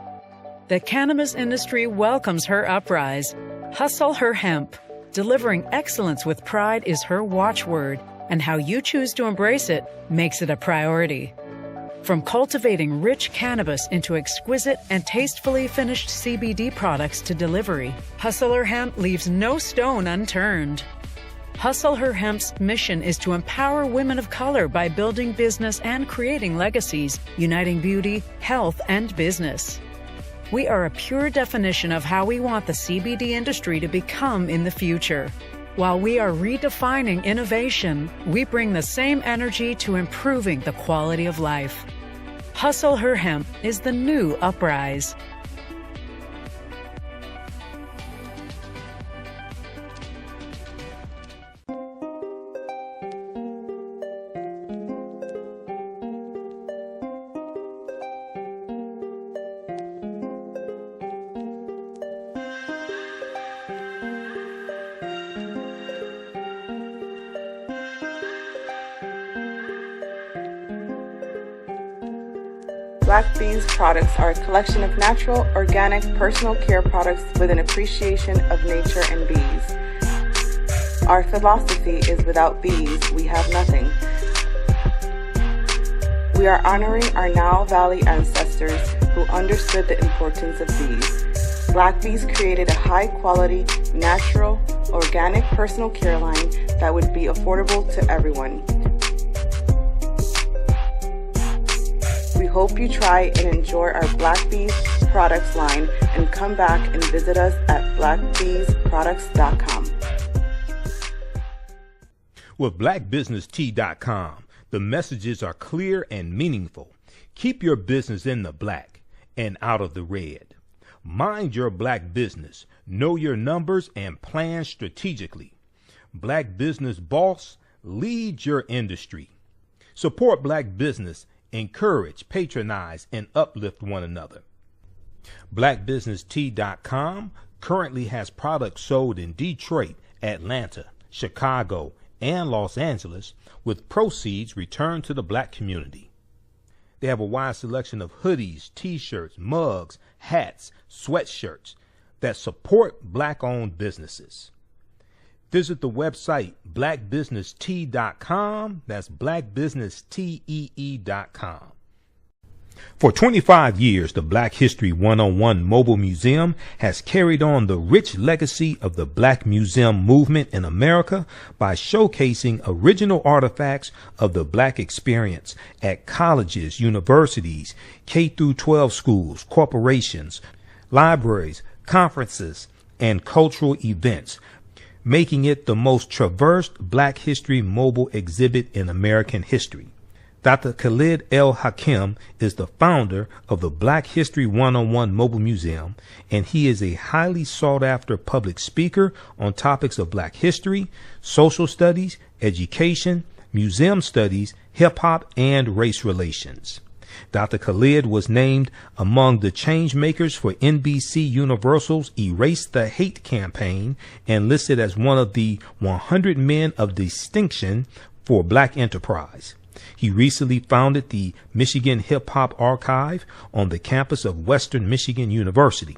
The cannabis industry welcomes her uprise. Hustle her hemp. Delivering excellence with pride is her watchword, and how you choose to embrace it makes it a priority. From cultivating rich cannabis into exquisite and tastefully finished CBD products to delivery, Hustle Her Hemp leaves no stone unturned. Hustle Her Hemp's mission is to empower women of color by building business and creating legacies, uniting beauty, health, and business. We are a pure definition of how we want the CBD industry to become in the future. While we are redefining innovation, we bring the same energy to improving the quality of life. Hustle Her Hemp is the new uprise. Black Bees products are a collection of natural, organic, personal care products with an appreciation of nature and bees. Our philosophy is without bees, we have nothing. We are honoring our Nile Valley ancestors who understood the importance of bees. Black Bees created a high-quality, natural, organic personal care line that would be affordable to everyone. We hope you try and enjoy our Black Bees products line and come back and visit us at blackbeesproducts.com. With blackbusinesstee.com, the messages are clear and meaningful. Keep your business in the black and out of the red. Mind your black business, know your numbers, and plan strategically. Black Business Boss, lead your industry. Support black business. Encourage, patronize, and uplift one another. BlackBusinessTea.com currently has products sold in Detroit, Atlanta, Chicago, and Los Angeles, with proceeds returned to the black community. They have a wide selection of hoodies, t-shirts, mugs, hats, sweatshirts that support black-owned businesses. Visit the website blackbusinesstee.com. That's blackbusinesstee.com. For 25 years, the Black History 101 Mobile Museum has carried on the rich legacy of the Black Museum movement in America by showcasing original artifacts of the Black experience at colleges, universities, K-12 schools, corporations, libraries, conferences, and cultural events, making it the most traversed Black History mobile exhibit in American history. Dr. Khalid El Hakim is the founder of the Black History 101 Mobile Museum, and he is a highly sought-after public speaker on topics of Black history, social studies, education, museum studies, hip-hop, and race relations. Dr. Khalid was named among the change makers for NBC Universal's Erase the Hate campaign and listed as one of the 100 men of distinction for Black enterprise. He recently founded the Michigan Hip Hop Archive on the campus of Western Michigan University.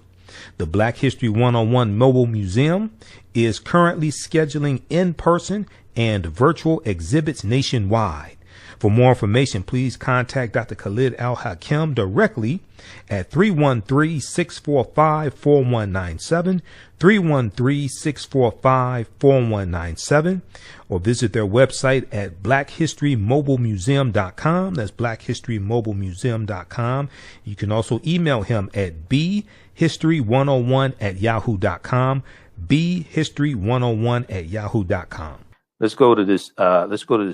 The Black History 101 Mobile Museum is currently scheduling in-person and virtual exhibits nationwide. For more information, please contact Dr. Khalid Al Hakim directly at 313-645-4197, 313-645-4197, or visit their website at blackhistorymobilemuseum.com. That's blackhistorymobilemuseum.com. You can also email him at bhistory101@yahoo.com, bhistory101@yahoo.com. Let's go to this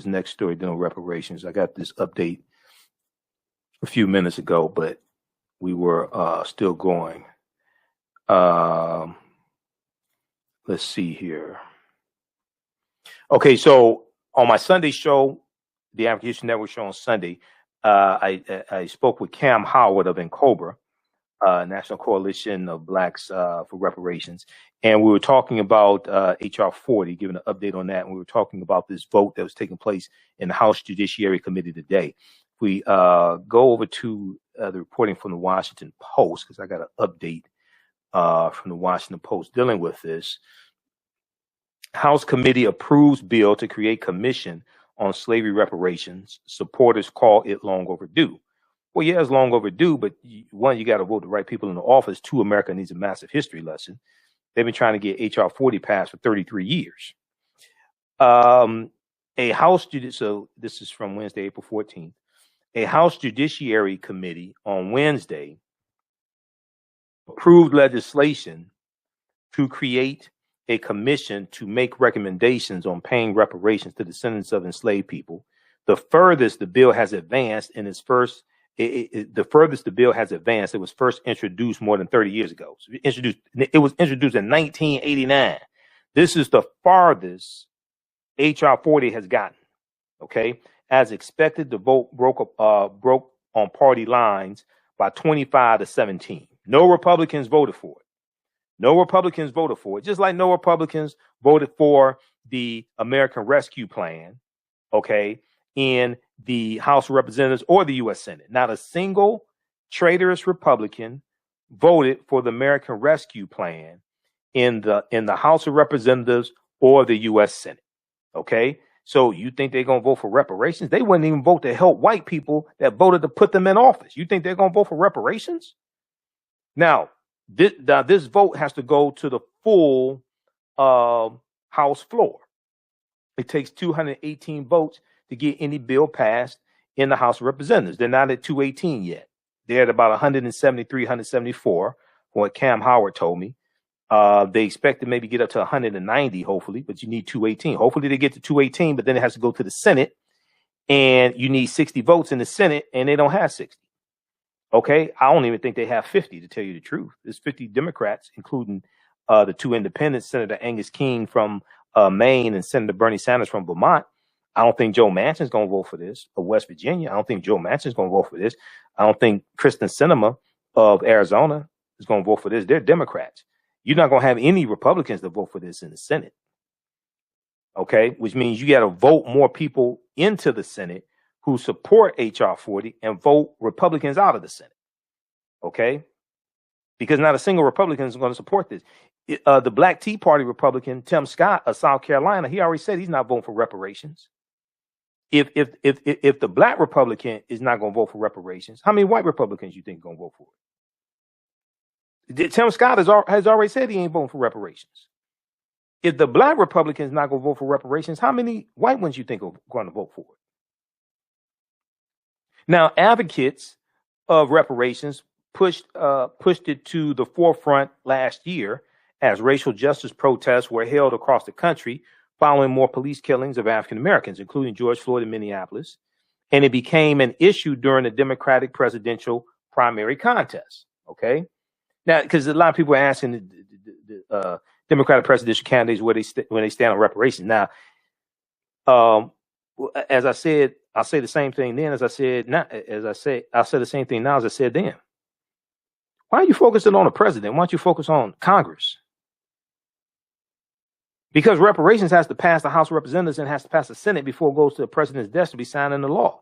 next story dealing with reparations. I got this update a few minutes ago, but we were still going. Let's see here. Okay, so on my Sunday show, the African History Network show on Sunday, I spoke with Cam Howard of NCOBRA, National Coalition of Blacks for Reparations. And we were talking about HR40, giving an update on that. And we were talking about this vote that was taking place in the House Judiciary Committee today. We go over to the reporting from the Washington Post, because I got an update from the Washington Post dealing with this. House committee approves bill to create commission on slavery reparations. Supporters call it long overdue. Well, yeah, it's long overdue, but one, you got to vote the right people in the office. Two, America needs a massive history lesson. They've been trying to get HR40 passed for 33 years. So this is from Wednesday, April 14th. A House Judiciary Committee on Wednesday approved legislation to create a commission to make recommendations on paying reparations to descendants of enslaved people. The furthest the bill has advanced in its first it was first introduced more than 30 years ago. So it was introduced in 1989. This is the farthest HR40 has gotten. Okay, as expected, the vote broke on party lines by 25-17. No Republicans voted for it. Just like no Republicans voted for the American Rescue Plan. Okay, in the House of Representatives or the U.S. Senate. Not a single traitorous Republican voted for the American Rescue Plan in the House of Representatives or the U.S. Senate. Okay, so you think they're going to vote for reparations? They wouldn't even vote to help white people that voted to put them in office. You think they're going to vote for reparations? Now, this vote has to go to the full House floor. It takes 218 votes to get any bill passed in the House of Representatives. They're not at 218 yet. They're at about 173, 174, what Cam Howard told me. They expect to maybe get up to 190, hopefully, but you need 218. Hopefully they get to 218, but then it has to go to the Senate, and you need 60 votes in the Senate, and they don't have 60. Okay, I don't even think they have 50, to tell you the truth. There's 50 Democrats, including the two independents, Senator Angus King from Maine and Senator Bernie Sanders from Vermont. I don't think Joe Manchin's going to vote for this, of West Virginia. I don't think Joe Manchin's going to vote for this. I don't think Kristen Sinema of Arizona is going to vote for this. They're Democrats. You're not going to have any Republicans to vote for this in the Senate. Okay, which means you got to vote more people into the Senate who support HR40 and vote Republicans out of the Senate. Okay, because not a single Republican is going to support this. The Black Tea Party Republican, Tim Scott of South Carolina, he already said he's not voting for reparations. If the Black Republican is not going to vote for reparations, how many white Republicans you think are going to vote for it? Tim Scott has already said he ain't voting for reparations. If the Black Republican is not going to vote for reparations, how many white ones you think are going to vote for it? Now, advocates of reparations pushed it to the forefront last year as racial justice protests were held across the country following more police killings of African Americans, including George Floyd in Minneapolis. And it became an issue during the Democratic presidential primary contest. Okay. Now, because a lot of people are asking the Democratic presidential candidates where when they stand on reparations. Now, as I said, I'll say the same thing then as I said now. I'll say the same thing now as I said then. Why are you focusing on the president? Why don't you focus on Congress? Because reparations has to pass the House of Representatives and has to pass the Senate before it goes to the president's desk to be signed into law.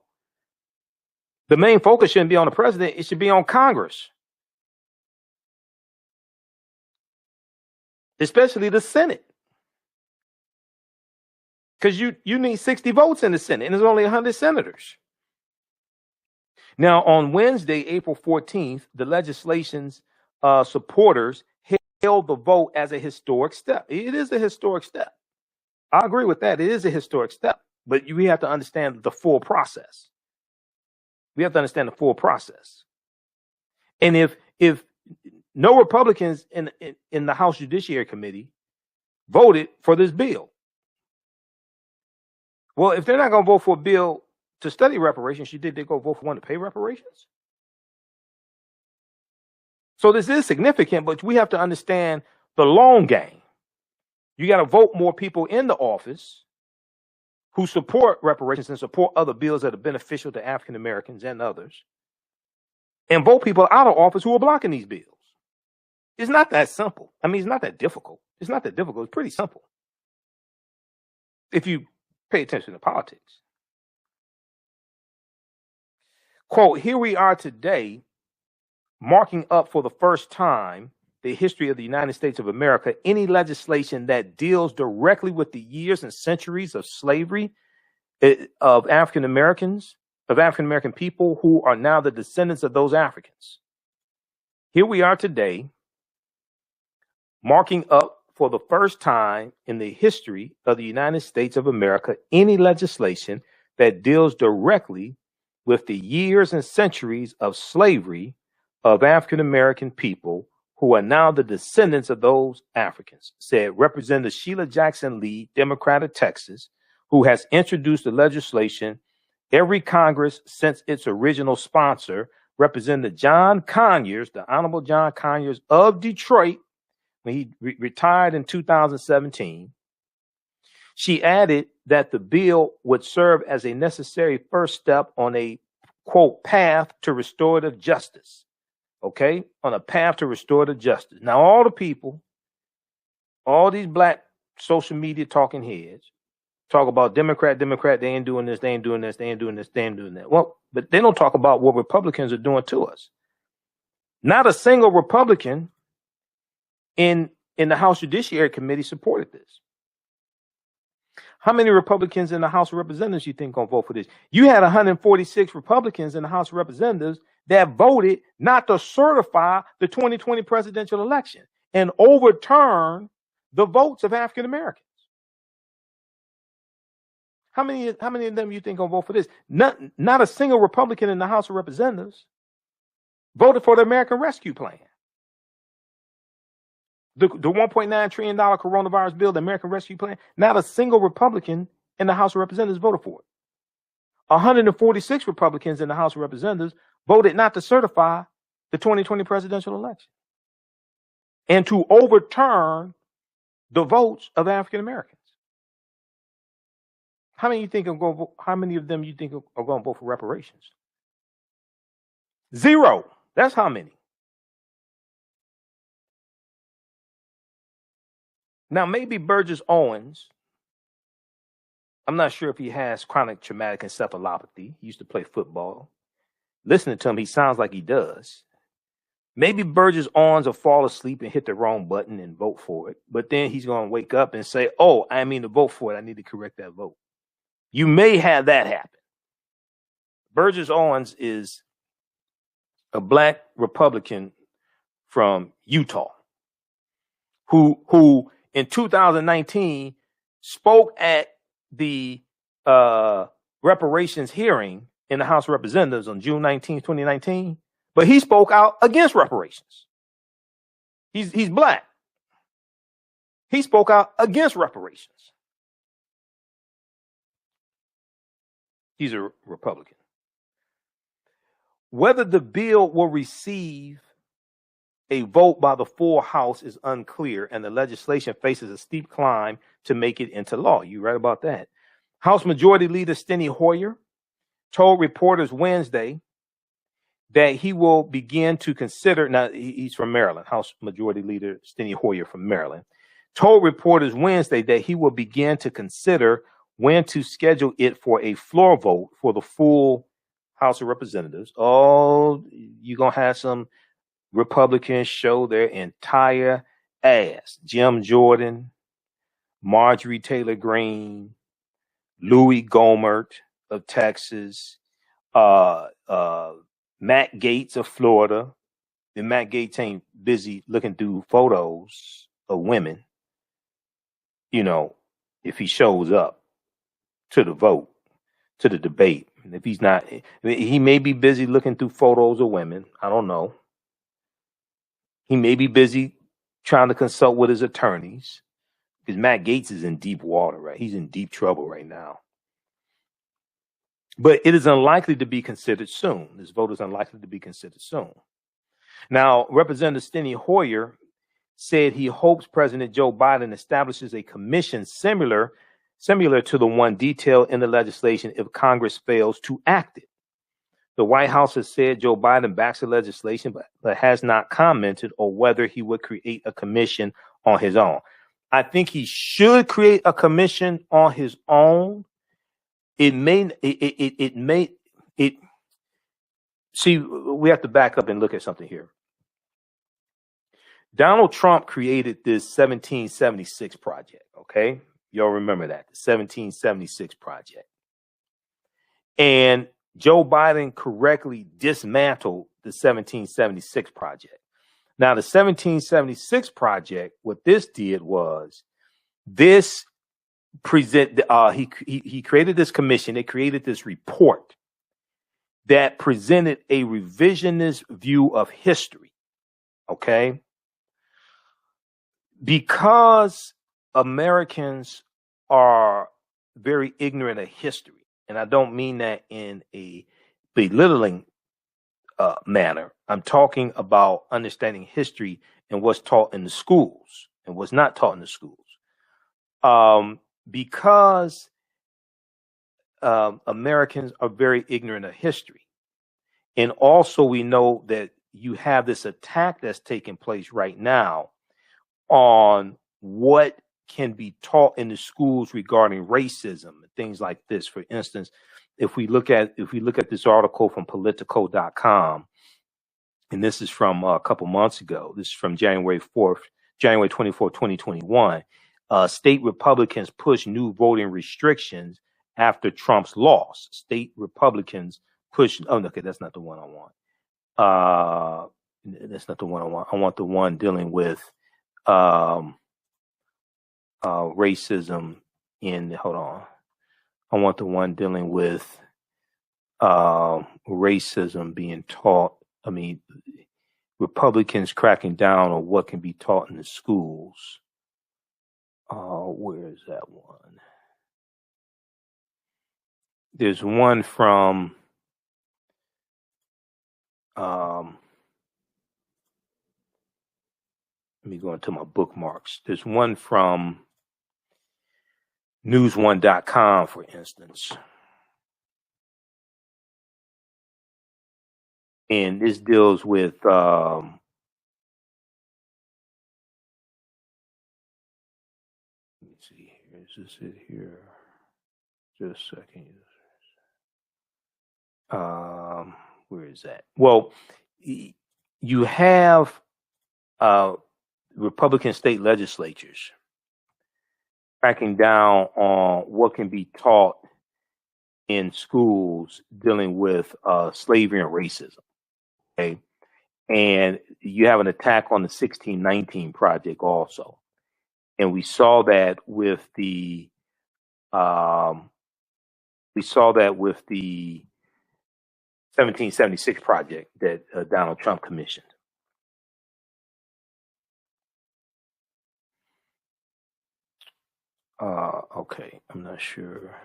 The main focus shouldn't be on the president. It should be on Congress, especially the Senate. Because you need 60 votes in the Senate, and there's only 100 senators. Now, on Wednesday, April 14th, the legislation's supporters hailed the vote as a historic step. It is a historic step. I agree with that. It is a historic step. But we have to understand the full process. We have to understand the full process. And if no Republicans in the House Judiciary Committee voted for this bill, well, if they're not going to vote for a bill to study reparations, you think they go vote for one to pay reparations? So this is significant, but we have to understand the long game. You got to vote more people in the office who support reparations and support other bills that are beneficial to African Americans and others, and vote people out of office who are blocking these bills. It's not that simple. I mean, it's not that difficult. It's not that difficult. It's pretty simple if you pay attention to politics. Quote, here we are today, marking up for the first time the history of the United States of America, any legislation that deals directly with the years and centuries of slavery of African American people who are now the descendants of those Africans. Here we are today, marking up for the first time in the history of the United States of America, any legislation that deals directly with the years and centuries of slavery of African American people who are now the descendants of those Africans, said Representative Sheila Jackson Lee, Democrat of Texas, who has introduced the legislation every Congress since its original sponsor, Representative John Conyers, the Honorable John Conyers of Detroit, when he retired in 2017. She added that the bill would serve as a necessary first step on a, quote, path to restorative justice. Okay, on a path to restorative justice. Now, all the people, all these black social media talking heads talk about Democrat, they ain't doing this, they ain't doing this, they ain't doing this, they ain't doing that. Well, but they don't talk about what Republicans are doing to us. Not a single Republican in the House Judiciary Committee supported this. How many Republicans in the House of Representatives you think gonna vote for this? You had 146 Republicans in the House of Representatives that voted not to certify the 2020 presidential election and overturn the votes of African Americans. How many of them you think gonna vote for this? Not a single Republican in the House of Representatives voted for the American Rescue Plan. The $1.9 trillion coronavirus bill, the American Rescue Plan, not a single Republican in the House of Representatives voted for it. 146 Republicans in the House of Representatives voted not to certify the 2020 presidential election and to overturn the votes of African Americans. How many of them you think are going to vote for reparations? Zero. That's how many. Now, maybe Burgess Owens, I'm not sure if he has chronic traumatic encephalopathy. He used to play football. Listening to him, he sounds like he does. Maybe Burgess Owens will fall asleep and hit the wrong button and vote for it. But then he's going to wake up and say, oh, I mean to vote for it. I need to correct that vote. You may have that happen. Burgess Owens is a black Republican from Utah who in 2019 spoke at the reparations hearing in the House of Representatives on June 19, 2019, but he spoke out against reparations. He's black. He spoke out against reparations. He's a Republican. Whether the bill will receive a vote by the full House is unclear, and the legislation faces a steep climb to make it into law. You read about that. House Majority Leader Steny Hoyer told reporters Wednesday that he will begin to consider, now he's from Maryland, House Majority Leader Steny Hoyer from Maryland, told reporters Wednesday that he will begin to consider when to schedule it for a floor vote for the full House of Representatives. Oh, you're going to have some Republicans show their entire ass. Jim Jordan, Marjorie Taylor Greene, Louis Gohmert of Texas, Matt Gaetz of Florida. And Matt Gaetz ain't busy looking through photos of women, you know, if he shows up to the vote, to the debate. And if he's not, he may be busy looking through photos of women. I don't know. He may be busy trying to consult with his attorneys, because Matt Gaetz is in deep water, right? He's in deep trouble right now. But it is unlikely to be considered soon. This vote is unlikely to be considered soon. Now, Representative Steny Hoyer said he hopes President Joe Biden establishes a commission similar to the one detailed in the legislation if Congress fails to act it. The White House has said Joe Biden backs the legislation, but has not commented on whether he would create a commission on his own. I think he should create a commission on his own. See, we have to back up and look at something here. Donald Trump created this 1776 project, okay? Y'all remember that, the 1776 project. And Joe Biden correctly dismantled the 1776 project. Now, the 1776 project, what this did was this he created this commission. They created this report that presented a revisionist view of history. Okay. Because Americans are very ignorant of history, and I don't mean that in a belittling manner. I'm talking about understanding history and what's taught in the schools and what's not taught in the schools. Because Americans are very ignorant of history. And also we know that you have this attack that's taking place right now on what can be taught in the schools regarding racism and things like this. For instance, if we look at this article from Politico.com, and this is from a couple months ago, this is from January 24th, 2021. State Republicans push new voting restrictions after Trump's loss. State Republicans push. Oh, okay, that's not the one I want. That's not the one I want. I want the one dealing with racism in. Hold on. I want the one dealing with racism being taught. I mean, Republicans cracking down on what can be taught in the schools. Where is that one? There's one from let me go into my bookmarks. There's one from newsone.com, for instance. And this deals with let's see here. Is this it here? Just a second. Where is that? Well, you have Republican state legislatures cracking down on what can be taught in schools dealing with slavery and racism. Okay, and you have an attack on the 1619 Project also, and we saw that with the 1776 project that Donald Trump commissioned. Okay, I'm not sure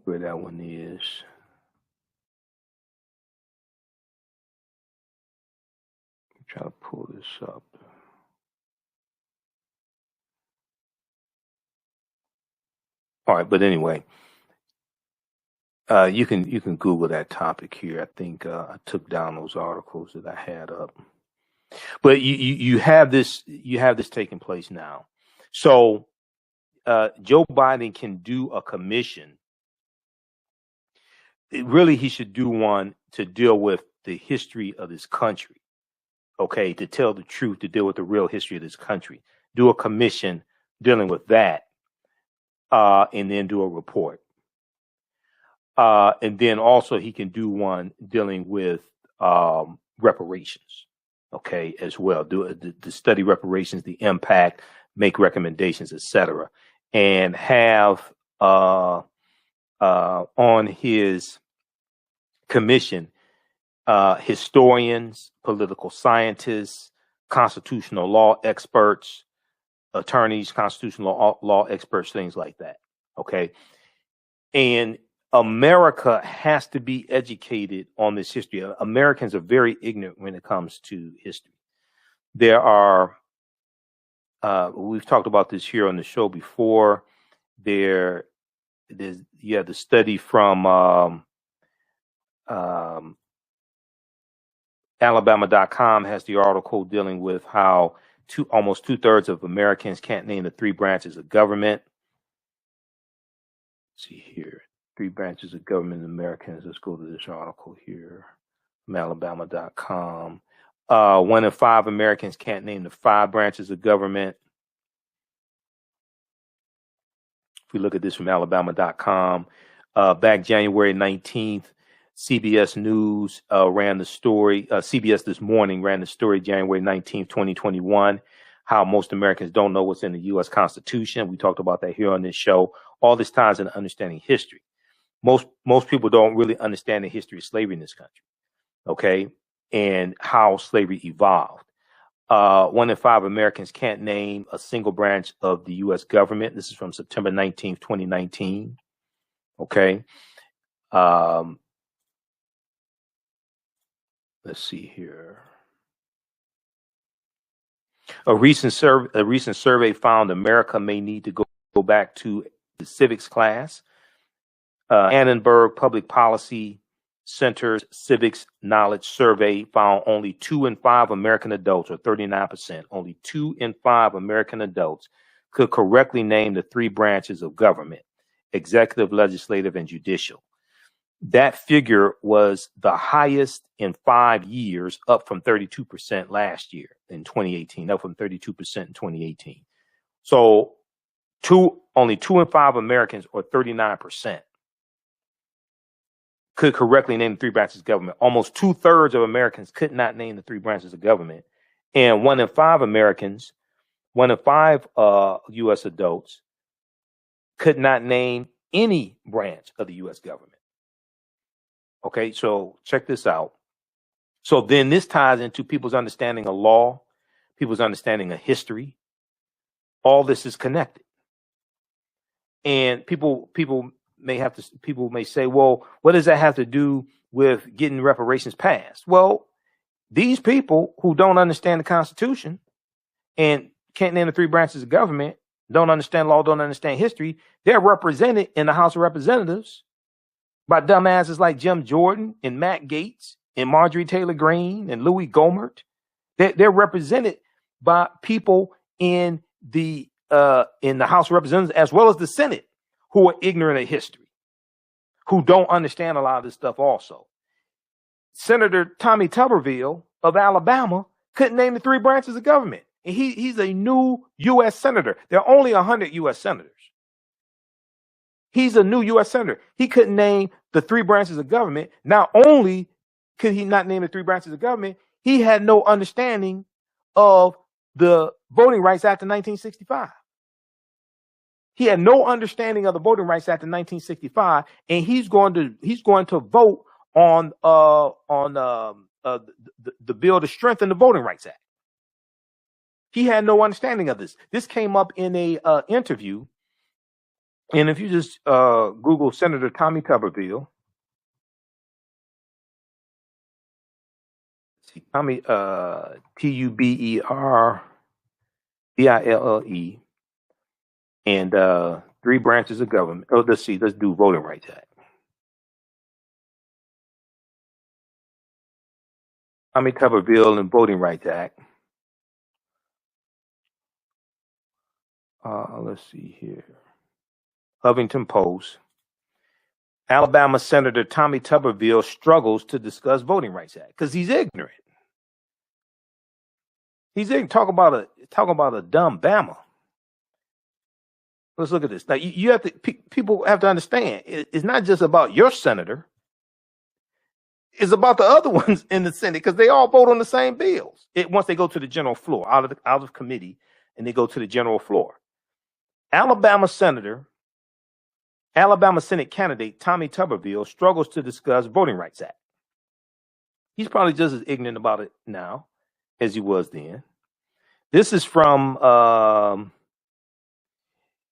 where that one is. I'm trying to pull this up. All right, but anyway, you can Google that topic here. I think I took down those articles that I had up. But you have this taking place now. So Joe Biden can do a commission. Really, he should do one to deal with the history of this country. Okay, to tell the truth, to deal with the real history of this country. Do a commission dealing with that, and then do a report. And then also he can do one dealing with reparations. Okay, as well. Do the study reparations, the impact, make recommendations, etc. And have on his commission historians, political scientists, constitutional law experts, attorneys, constitutional law experts, things like that. Okay, and America has to be educated on this history. Americans are very ignorant when it comes to history. There are, we've talked about this here on the show before. There's the study from Alabama.com has the article dealing with how almost 2/3 of Americans can't name the 3 branches of government. Let's see here. 3 branches of government in Americans. Let's go to this article here from Alabama.com. 1 in 5 Americans can't name the 5 branches of government. If we look at this from Alabama.com, back January 19th, CBS News ran the story. CBS This Morning ran the story January 19th, 2021, how most Americans don't know what's in the U.S. Constitution. We talked about that here on this show. All this ties into understanding history. Most people don't really understand the history of slavery in this country, okay, and how slavery evolved. 1 in 5 Americans can't name a single branch of the U.S. government. This is from September 19th, 2019, okay. Let's see here. A recent survey found America may need to go back to the civics class. Annenberg Public Policy Center's Civics Knowledge Survey found only 2 in 5 American adults, or 39%, only 2 in 5 American adults could correctly name the 3 branches of government: executive, legislative, and judicial. That figure was the highest in 5 years, up from 32% last year in 2018, up from 32% in 2018. So only 2 in 5 Americans, or 39%, could correctly name the 3 branches of government. Almost 2/3 of Americans could not name the 3 branches of government. And 1 in 5 Americans, 1 in 5 U.S. adults could not name any branch of the U.S. government. Okay, so check this out. So then this ties into people's understanding of law, people's understanding of history. All this is connected. And people may say, well, what does that have to do with getting reparations passed? Well, these people who don't understand the Constitution and can't name the 3 branches of government, don't understand law, don't understand history, they're represented in the House of Representatives by dumbasses like Jim Jordan and Matt Gaetz and Marjorie Taylor Greene and Louis Gohmert. They're represented by people in the House of Representatives as well as the Senate who are ignorant of history, who don't understand a lot of this stuff also. Senator Tommy Tuberville of Alabama couldn't name the 3 branches of government. And he's a new U.S. senator. There are only 100 U.S. senators. He's a new U.S. senator. He couldn't name the 3 branches of government. Not only could he not name the 3 branches of government, he had no understanding of the Voting Rights Act of 1965. He had no understanding of the Voting Rights Act of 1965, and he's going to vote on the bill to strengthen the Voting Rights Act. He had no understanding of this. This came up in a interview. And if you just Google Senator Tommy Tuberville, Tommy Tuberville, and three branches of government. Oh, let's see. Let's do Voting Rights Act. Tommy Tuberville and Voting Rights Act. Let's see here. Huffington Post. Alabama Senator Tommy Tuberville struggles to discuss Voting Rights Act because he's ignorant. He's ignorant. Talk about a dumb Bama. Let's look at this. Now you have to. People have to understand. It's not just about your senator. It's about the other ones in the Senate because they all vote on the same bills. Once they go to the general floor, out of committee, and they go to the general floor. Alabama Senate candidate Tommy Tuberville struggles to discuss Voting Rights Act. He's probably just as ignorant about it now as he was then. This is from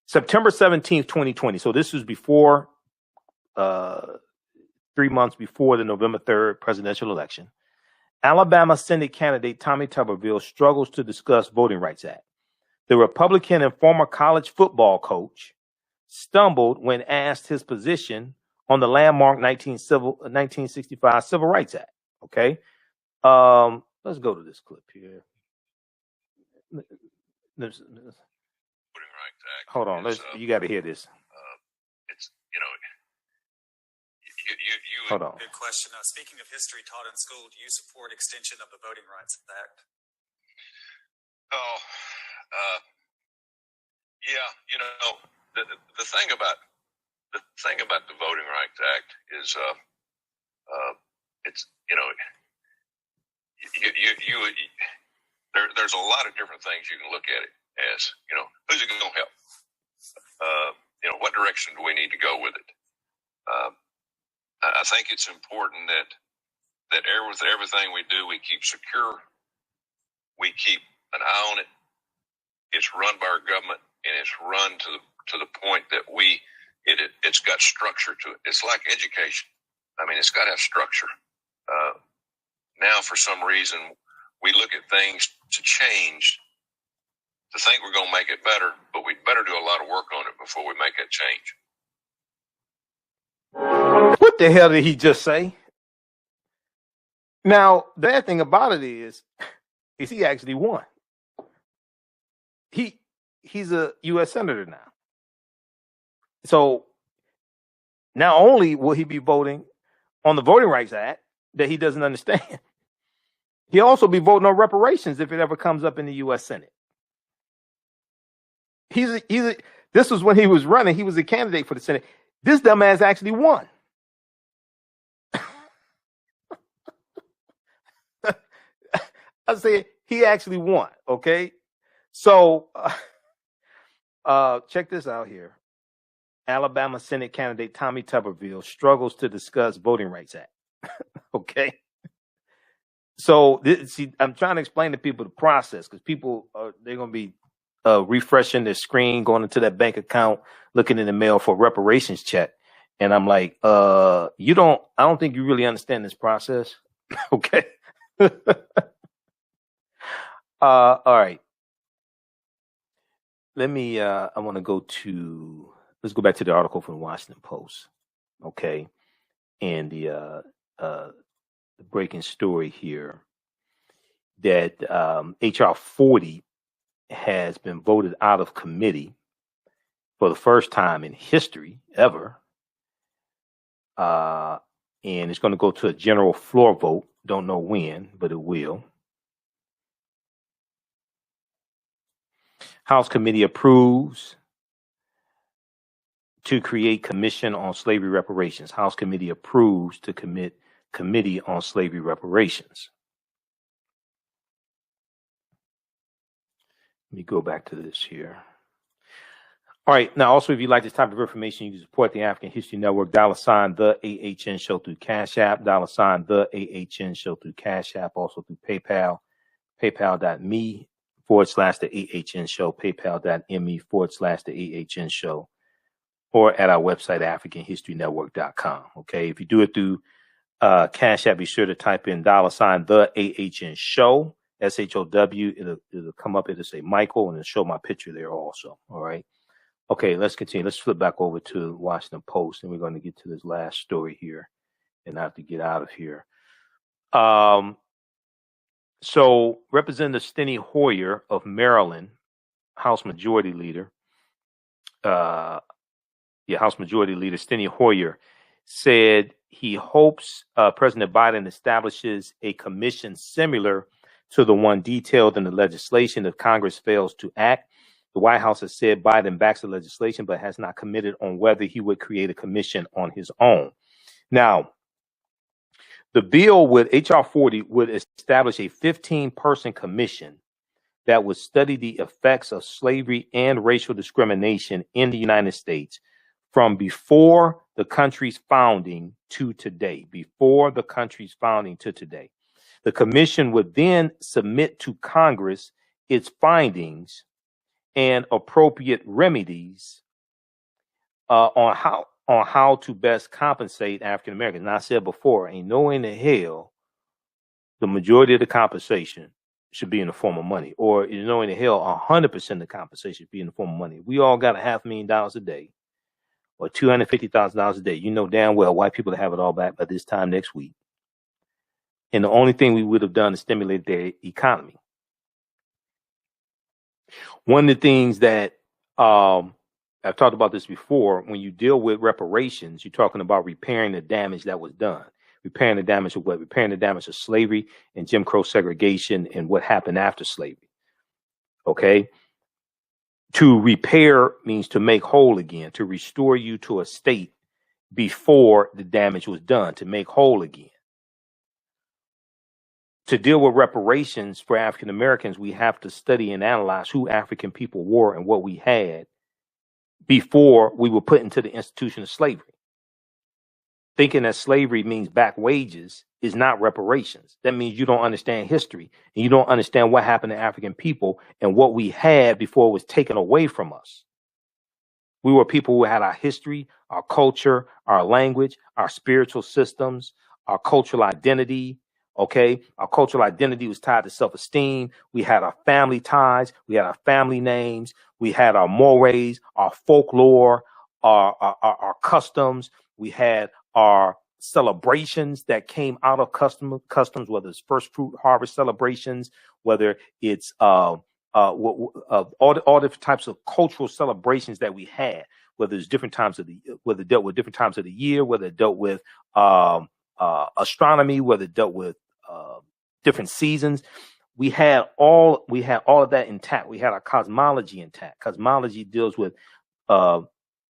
September 17th, 2020. So this was before 3 months before the November 3rd presidential election. Alabama Senate candidate Tommy Tuberville struggles to discuss Voting Rights Act. The Republican and former college football coach stumbled when asked his position on the landmark 1965 Civil Rights Act. Okay. Let's go to this clip here. Hold on. You got to hear this. It's, Hold on. Good question. Speaking of history taught in school, do you support extension of the Voting Rights Act? Yeah. The thing about the Voting Rights Act is, it's there's a lot of different things you can look at it as. Who's it going to help? What direction do we need to go with it? I think it's important that with everything we do, we keep secure. We keep an eye on it. It's run by our government, and it's run to the point that it's got structure to it. It's like education. I mean, it's got to have structure. Now, for some reason, we look at things to change to think we're going to make it better, but we'd better do a lot of work on it before we make that change. What the hell did he just say? Now, the bad thing about it is he actually won. He's a U.S. Senator now. So not only will he be voting on the Voting Rights Act that he doesn't understand, he'll also be voting on reparations if it ever comes up in the U.S. Senate. This was when he was running. He was a candidate for the Senate. This dumbass actually won. I say he actually won. Okay. So check this out here. Alabama Senate candidate Tommy Tuberville struggles to discuss Voting Rights Act. Okay. So I'm trying to explain to people the process because people they're going to be refreshing their screen, going into their bank account, looking in the mail for a reparations check. And I'm like, I don't think you really understand this process. Okay. All right. Let's go back to the article from the Washington Post. Okay. And the breaking story here that HR40 has been voted out of committee for the first time in history ever. And it's going to go to a general floor vote. Don't know when, but it will. House committee approves to create commission on slavery reparations. House committee approves to commit committee on slavery reparations. Let me go back to this here. All right. Now, also, if you like this type of information, you can support the African History Network, $, the AHN Show through Cash App, $, the AHN Show through Cash App, also through PayPal, paypal.me PayPal.me/TheAHNShow, PayPal.me/TheAHNShow, or at our website, AfricanHistoryNetwork.com. Okay. If you do it through Cash App, be sure to type in $TheAHNShow, SHOW. It'll come up. It'll say Michael, and it'll show my picture there also. All right. Okay, let's continue. Let's flip back over to Washington Post, and we're going to get to this last story here, and I have to get out of here. So Representative Steny Hoyer of Maryland, House Majority Leader, House Majority Leader Steny Hoyer said he hopes President Biden establishes a commission similar to the one detailed in the legislation if Congress fails to act. The White House has said Biden backs the legislation, but has not committed on whether he would create a commission on his own. Now, the bill with HR40 would establish a 15-person commission that would study the effects of slavery and racial discrimination in the United States from before the country's founding to today. Before the country's founding to today. The commission would then submit to Congress its findings and appropriate remedies on how to best compensate African Americans. And I said before, ain't no way in the hell the majority of the compensation should be in the form of money, or you know in the hell 100% of the compensation should be in the form of money. We all got $500,000 a day, or $250,000 a day. You know damn well white people have it all back by this time next week. And the only thing we would have done is stimulate their economy. One of the things that I've talked about this before, when you deal with reparations, you're talking about repairing the damage that was done. Repairing the damage of what? Repairing the damage of slavery and Jim Crow segregation and what happened after slavery. Okay? To repair means to make whole again, to restore you to a state before the damage was done, to make whole again. To deal with reparations for African Americans, we have to study and analyze who African people were and what we had before we were put into the institution of slavery. Thinking that slavery means back wages is not reparations. That means you don't understand history and you don't understand what happened to African people and what we had before it was taken away from us. We were people who had our history, our culture, our language, our spiritual systems, our cultural identity. Okay, our cultural identity was tied to self-esteem. We had our family ties. We had our family names. We had our mores, our folklore, our customs. We had our celebrations that came out of customs, whether it's first fruit harvest celebrations, whether it's all different types of cultural celebrations that we had, whether it's different times of the, whether it dealt with different times of the year, whether it dealt with astronomy, whether it dealt with different seasons. We had all of that intact. We had our cosmology intact. Cosmology deals with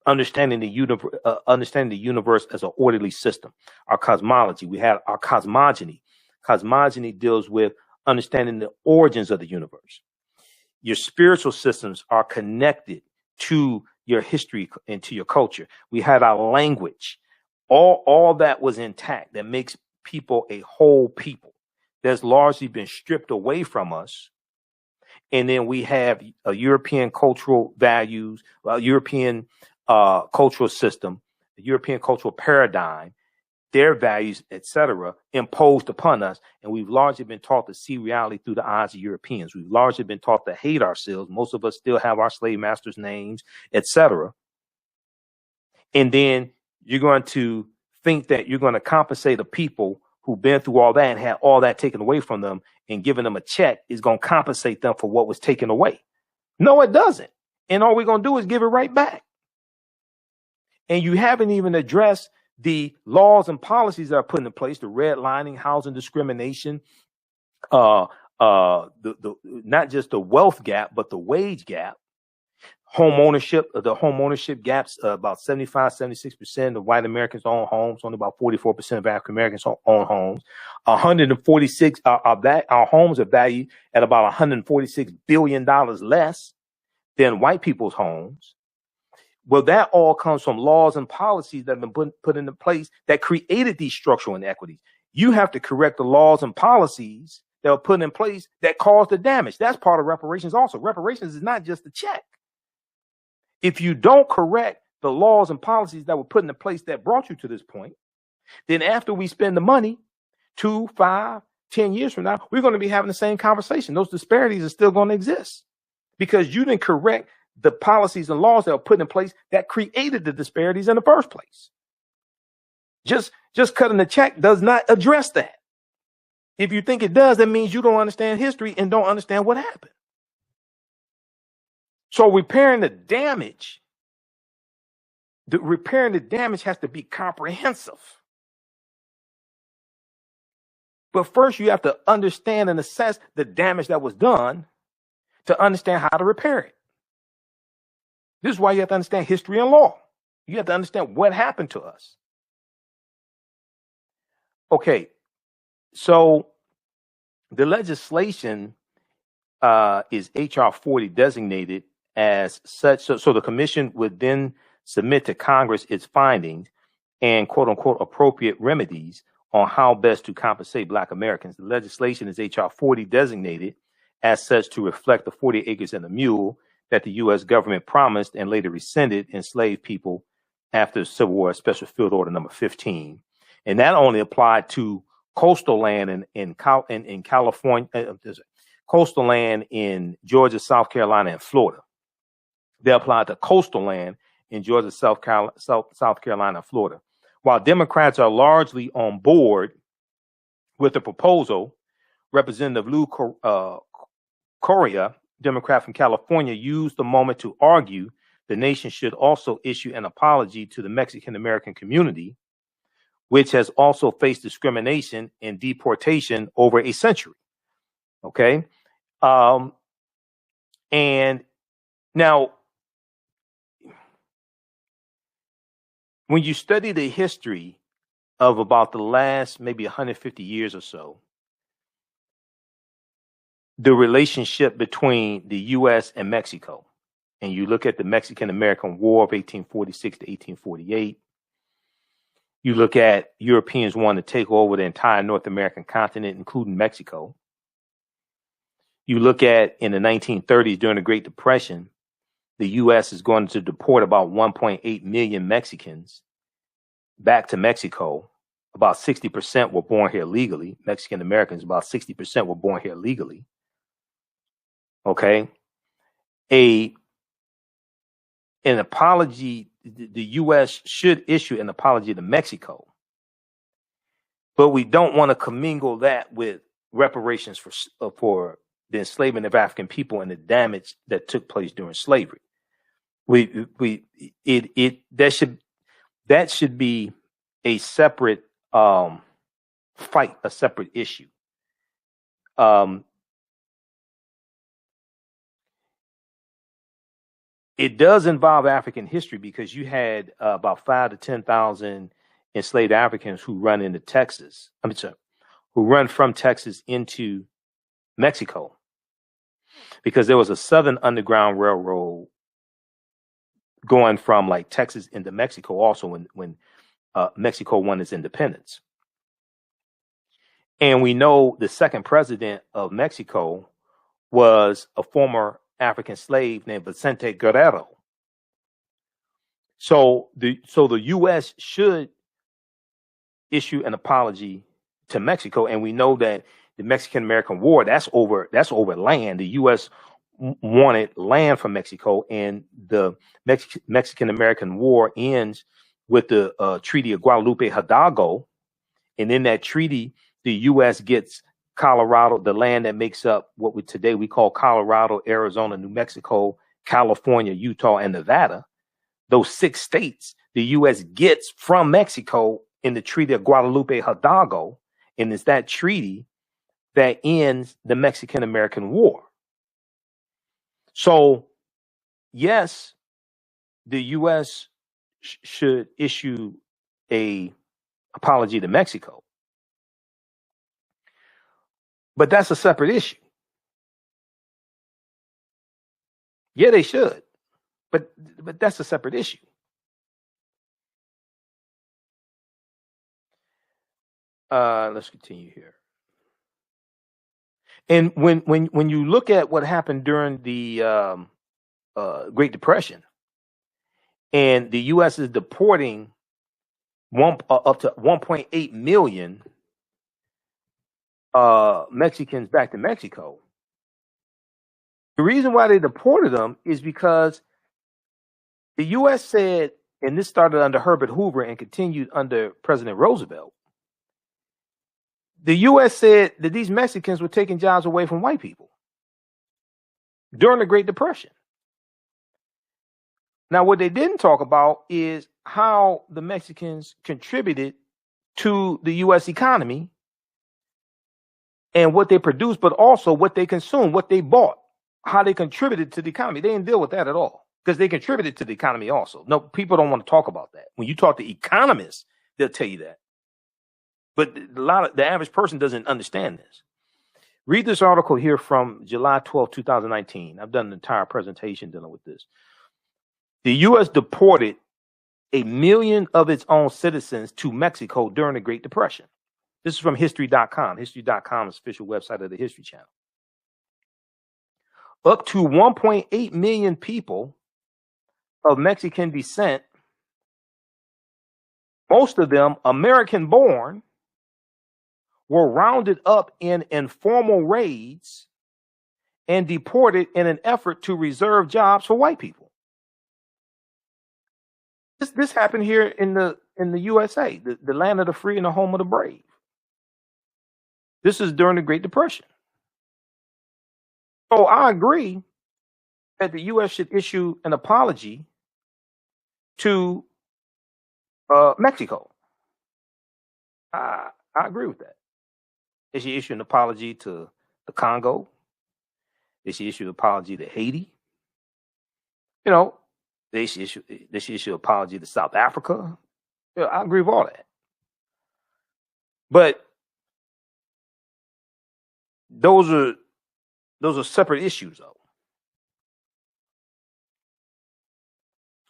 understanding the universe as an orderly system. Our cosmology. We had our cosmogony. Cosmogony deals with understanding the origins of the universe. Your spiritual systems are connected to your history and to your culture. We had our language. All that was intact. That makes people a whole people. That's largely been stripped away from us. And then we have a European cultural values, European cultural system, the European cultural paradigm, their values, etc., imposed upon us. And we've largely been taught to see reality through the eyes of Europeans. We've largely been taught to hate ourselves. Most of us still have our slave masters' names, etc. And then you're going to think that you're going to compensate the people who've been through all that and had all that taken away from them, and giving them a check is going to compensate them for what was taken away. No, it doesn't. And all we're going to do is give it right back. And you haven't even addressed the laws and policies that are put in place, the redlining, housing discrimination, not just the wealth gap, but the wage gap. Home ownership, the home ownership gaps, about 75-76% of white Americans own homes. Only about 44% of African Americans own homes. 146 our homes are valued at about $146 billion less than white people's homes. Well, that all comes from laws and policies that have been put into place that created these structural inequities. You have to correct the laws and policies that were put in place that caused the damage. That's part of reparations also. Reparations is not just a check. If you don't correct the laws and policies that were put into place that brought you to this point, then after we spend the money, 2, 5, 10 years from now, we're going to be having the same conversation. Those disparities are still going to exist because you didn't correct the policies and laws that were put in place that created the disparities in the first place. Just cutting the check does not address that. If you think it does, that means you don't understand history and don't understand what happened. So repairing the damage has to be comprehensive. But first you have to understand and assess the damage that was done to understand how to repair it. This is why you have to understand history and law. You have to understand what happened to us. Okay, so the legislation is HR40 designated as such. So the commission would then submit to Congress its findings and quote unquote appropriate remedies on how best to compensate Black Americans. The legislation is HR40 designated as such to reflect the 40 acres and a mule that the U.S. government promised and later rescinded enslaved people after the Civil War, Special Field Order number 15. And that only applied to coastal land in California, coastal land in Georgia, South Carolina, and Florida. They applied to coastal land in Georgia, South Carolina, and Florida. While Democrats are largely on board with the proposal, Representative Lou Correa, Democrat from California, used the moment to argue the nation should also issue an apology to the Mexican American community, which has also faced discrimination and deportation over a century. Okay. And now, when you study the history of about the last maybe 150 years or so, the relationship between the U.S. and Mexico, and you look at the Mexican-American War of 1846 to 1848, you look at Europeans wanting to take over the entire North American continent, including Mexico. You look at in the 1930s during the Great Depression, the U.S. is going to deport about 1.8 million Mexicans back to Mexico. About 60% were born here legally. Mexican Americans, about 60% were born here legally. Okay. An apology, the U.S. should issue an apology to Mexico, but we don't want to commingle that with reparations for the enslavement of African people and the damage that took place during slavery. That should be a separate fight, a separate issue. It does involve African history because you had about 5,000 to 10,000 enslaved Africans who run into Texas. Who run from Texas into Mexico, because there was a Southern Underground Railroad going from like Texas into Mexico also when Mexico won its independence. And we know the second president of Mexico was a former African slave named Vicente Guerrero. So the U.S. should issue an apology to Mexico, and we know that the Mexican-American War, that's over land. The U.S. wanted land from Mexico, and the Mexican-American War ends with the Treaty of Guadalupe Hidalgo, and in that treaty, the U.S. gets Colorado, the land that makes up what today we call Colorado, Arizona, New Mexico, California, Utah, and Nevada. Those 6 states the U.S. gets from Mexico in the Treaty of Guadalupe Hidalgo, and it's that treaty that ends the Mexican-American War. So, yes, the U.S. should issue an apology to Mexico. But that's a separate issue. Yeah, they should. But that's a separate issue. Let's continue here. And when you look at what happened during the Great Depression, and the U.S. is deporting up to 1.8 million Mexicans back to Mexico. The reason why they deported them is because the U.S. said, and this started under Herbert Hoover and continued under President Roosevelt, the U.S. said that these Mexicans were taking jobs away from white people during the Great Depression. Now, what they didn't talk about is how the Mexicans contributed to the U.S. economy and what they produced, but also what they consumed, what they bought, how they contributed to the economy. They didn't deal with that at all because they contributed to the economy also. No, people don't want to talk about that. When you talk to economists, they'll tell you that. But the average person doesn't understand this. Read this article here from July 12, 2019. I've done an entire presentation dealing with this. The U.S. deported 1 million of its own citizens to Mexico during the Great Depression. This is from History.com. History.com is the official website of the History Channel. Up to 1.8 million people of Mexican descent, most of them American-born, were rounded up in informal raids and deported in an effort to reserve jobs for white people. This happened here in the USA, the land of the free and the home of the brave. This is during the Great Depression. So I agree that the U.S. should issue an apology to Mexico. I agree with that. They should issue an apology to the Congo. They should issue an apology to Haiti. You know, they should issue an apology to South Africa. You know, I agree with all that. But those are separate issues, though.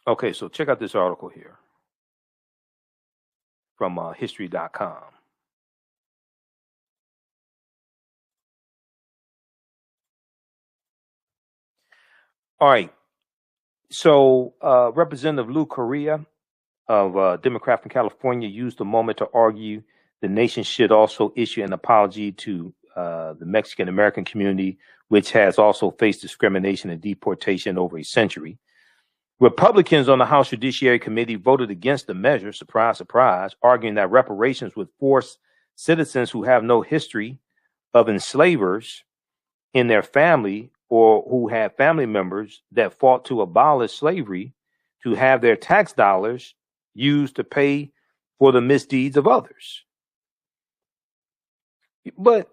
Okay, so check out this article here from History.com. All right. So Representative Lou Correa of Democrat from California used the moment to argue the nation should also issue an apology to the Mexican American community, which has also faced discrimination and deportation over a century. Republicans on the House Judiciary Committee voted against the measure, surprise, surprise, arguing that reparations would force citizens who have no history of enslavers in their family or who have family members that fought to abolish slavery to have their tax dollars used to pay for the misdeeds of others. But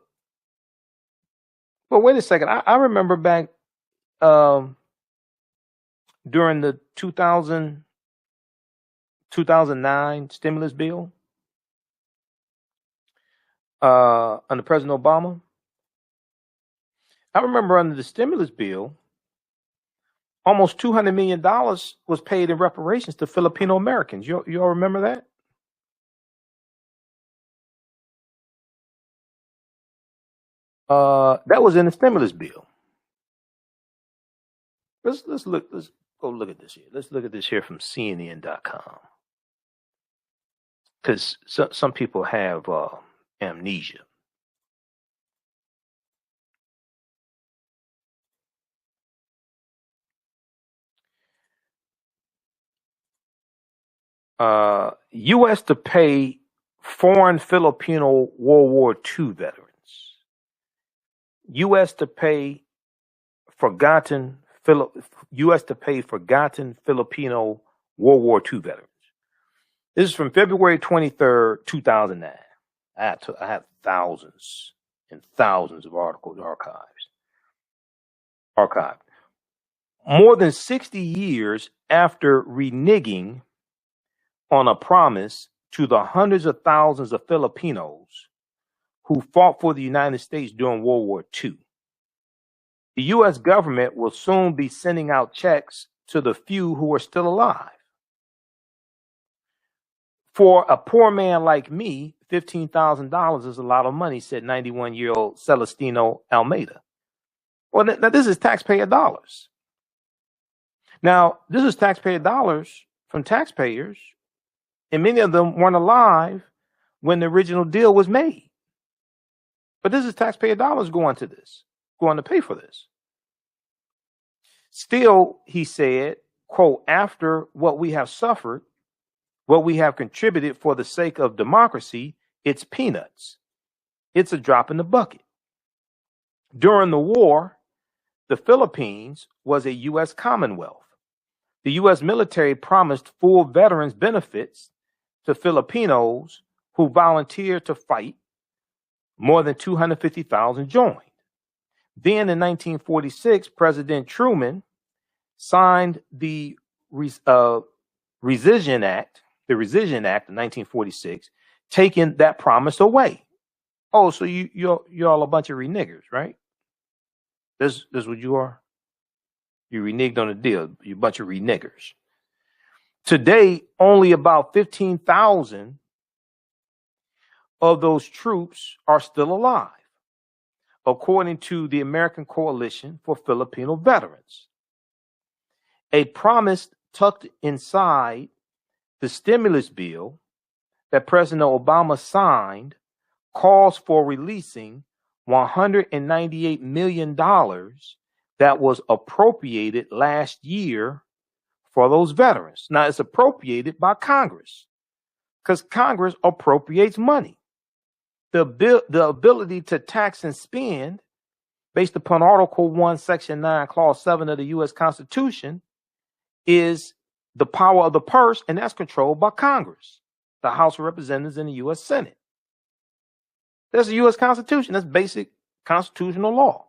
wait a second. I remember back during the 2009 stimulus bill under President Obama. I remember under the stimulus bill, almost $200 million was paid in reparations to Filipino Americans. You all remember that? That was in the stimulus bill. Let's go look at this here. Let's look at this here from CNN.com. Because some people have amnesia. U.S. to pay foreign Filipino World War II veterans. U.S. to pay forgotten Filipino World War II veterans. This is from February 23rd, 2009. I have thousands and thousands of articles archived. More than 60 years after reneging on a promise to the hundreds of thousands of Filipinos who fought for the United States during World War II. The U.S. government will soon be sending out checks to the few who are still alive. For a poor man like me, $15,000 is a lot of money, said 91-year-old Celestino Almeida. Well, now this is taxpayer dollars. Now, this is taxpayer dollars from taxpayers, and many of them weren't alive when the original deal was made. But this is taxpayer dollars going to pay for this. Still, he said, quote, after what we have suffered, what we have contributed for the sake of democracy, it's peanuts. It's a drop in the bucket. During the war, the Philippines was a U.S. Commonwealth. The U.S. military promised full veterans benefits to Filipinos who volunteered to fight. More than 250,000 joined. Then in 1946, President Truman signed the Rescission Act of 1946, taking that promise away. Oh, so you're all a bunch of renegers, right? This what you are? You reneged on the deal. You a bunch of renegers. Today, only about 15,000 of those troops are still alive, according to the American Coalition for Filipino Veterans. A promise tucked inside the stimulus bill that President Obama signed calls for releasing $198 million that was appropriated last year for those veterans. Now, it's appropriated by Congress because Congress appropriates money. The ability to tax and spend based upon Article 1, Section 9, Clause 7 of the U.S. Constitution is the power of the purse, and that's controlled by Congress, the House of Representatives and the U.S. Senate. That's the U.S. Constitution. That's basic constitutional law.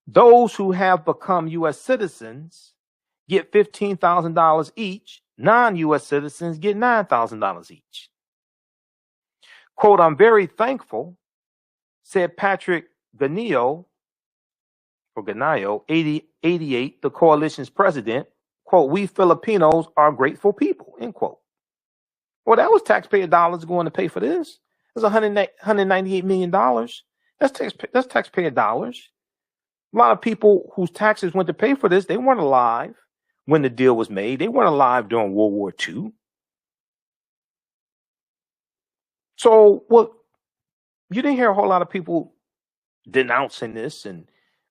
Those who have become U.S. citizens get $15,000 each. Non-U.S. citizens get $9,000 each. Quote, I'm very thankful, said Patrick Ganayo, 88, the coalition's president. Quote, we Filipinos are grateful people, end quote. Well, that was taxpayer dollars going to pay for this. It's $198 million. That's taxpayer dollars. A lot of people whose taxes went to pay for this, they weren't alive when the deal was made. They weren't alive during World War II. So, well, you didn't hear a whole lot of people denouncing this and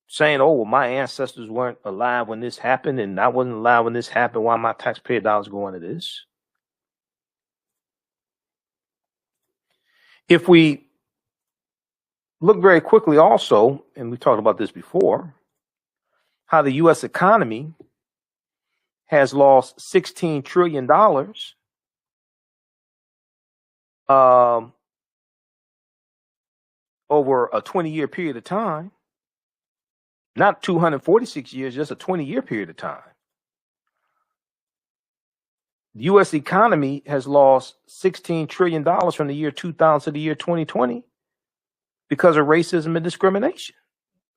saying, oh, well, my ancestors weren't alive when this happened and I wasn't alive when this happened. Why my taxpayer dollars going to this? If we look very quickly also, and we talked about this before, how the U.S. economy has lost $16 trillion over a 20-year period of time, not 246 years, just a 20-year period of time. The U.S. economy has lost $16 trillion from the year 2000 to the year 2020 because of racism and discrimination.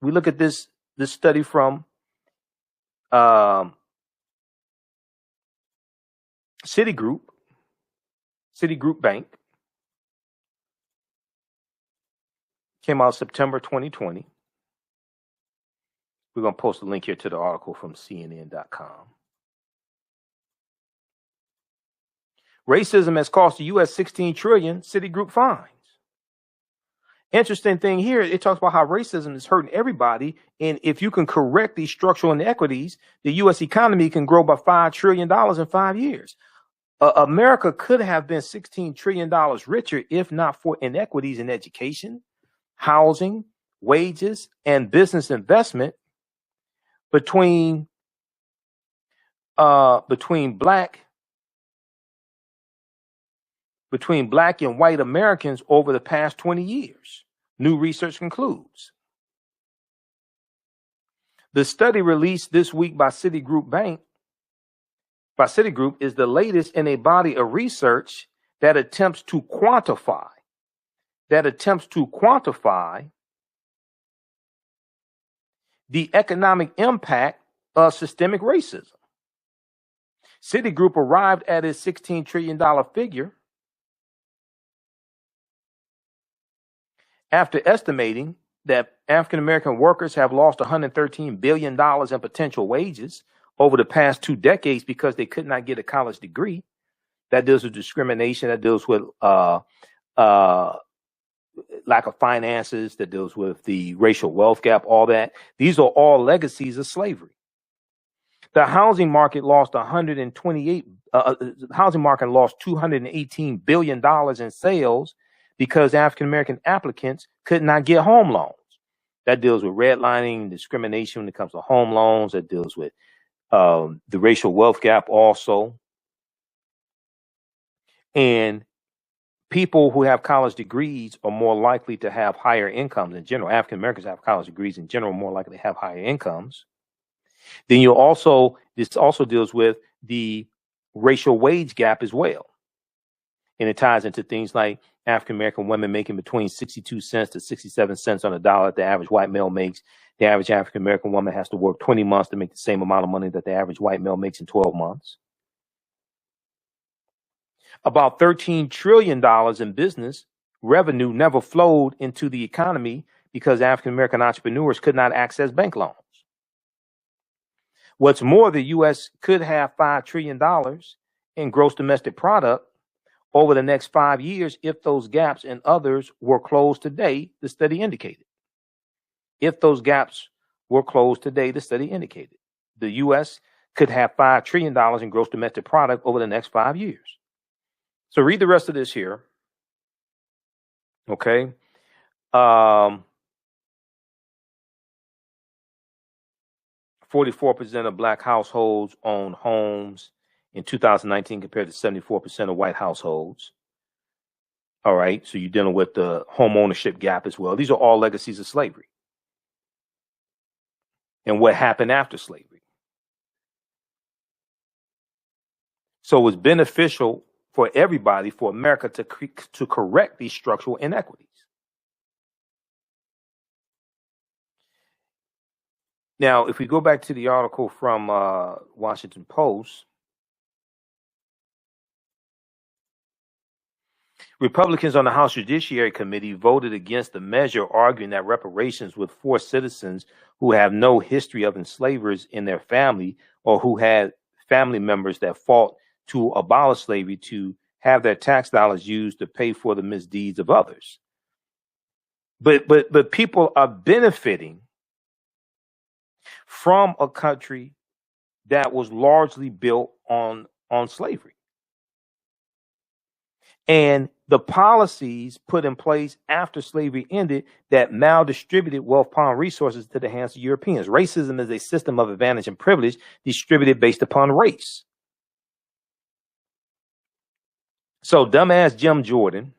We look at this study from Citigroup Bank. Came out September 2020. We're going to post a link here to the article from CNN.com. Racism has cost the U.S. $16 trillion, Citigroup fines. Interesting thing here, it talks about how racism is hurting everybody. And if you can correct these structural inequities, the U.S. economy can grow by $5 trillion in 5 years. America could have been $16 trillion richer if not for inequities in education, housing, wages, and business investment between black and white Americans over the past 20 years. New research concludes. The study released this week by Citigroup is the latest in a body of research that attempts to quantify the economic impact of systemic racism. Citigroup arrived at its $16 trillion figure after estimating that African American workers have lost $113 billion in potential wages over the past 2 decades because they could not get a college degree. That deals with discrimination, that deals with lack of finances, that deals with the racial wealth gap, all that. These are all legacies of slavery. The housing market lost $218 billion in sales because African American applicants could not get home loans. That deals with redlining, discrimination when it comes to home loans. That deals with the racial wealth gap also. And people who have college degrees are more likely to have higher incomes in general. African Americans have college degrees in general, more likely to have higher incomes. Then this also deals with the racial wage gap as well. And it ties into things like African American women making between 62 cents to 67 cents on the dollar that the average white male makes. The average African American woman has to work 20 months to make the same amount of money that the average white male makes in 12 months. About $13 trillion in business revenue never flowed into the economy because African American entrepreneurs could not access bank loans. What's more, the U.S. could have $5 trillion in gross domestic product over the next 5 years if those gaps and others were closed today, the study indicated. If those gaps were closed today, the study indicated. The U.S. could have $5 trillion in gross domestic product over the next 5 years. So read the rest of this here. Okay. 44% of black households own homes in 2019 compared to 74% of white households. All right. So you're dealing with the home ownership gap as well. These are all legacies of slavery and what happened after slavery. So it was beneficial for everybody, for America to correct these structural inequities. Now, if we go back to the article from Washington Post, Republicans on the House Judiciary Committee voted against the measure, arguing that reparations would force citizens who have no history of enslavers in their family or who had family members that fought to abolish slavery to have their tax dollars used to pay for the misdeeds of others. But people are benefiting from a country that was largely built on slavery. And the policies put in place after slavery ended that maldistributed wealth, power, and resources to the hands of Europeans. Racism is a system of advantage and privilege distributed based upon race. So dumbass Jim Jordan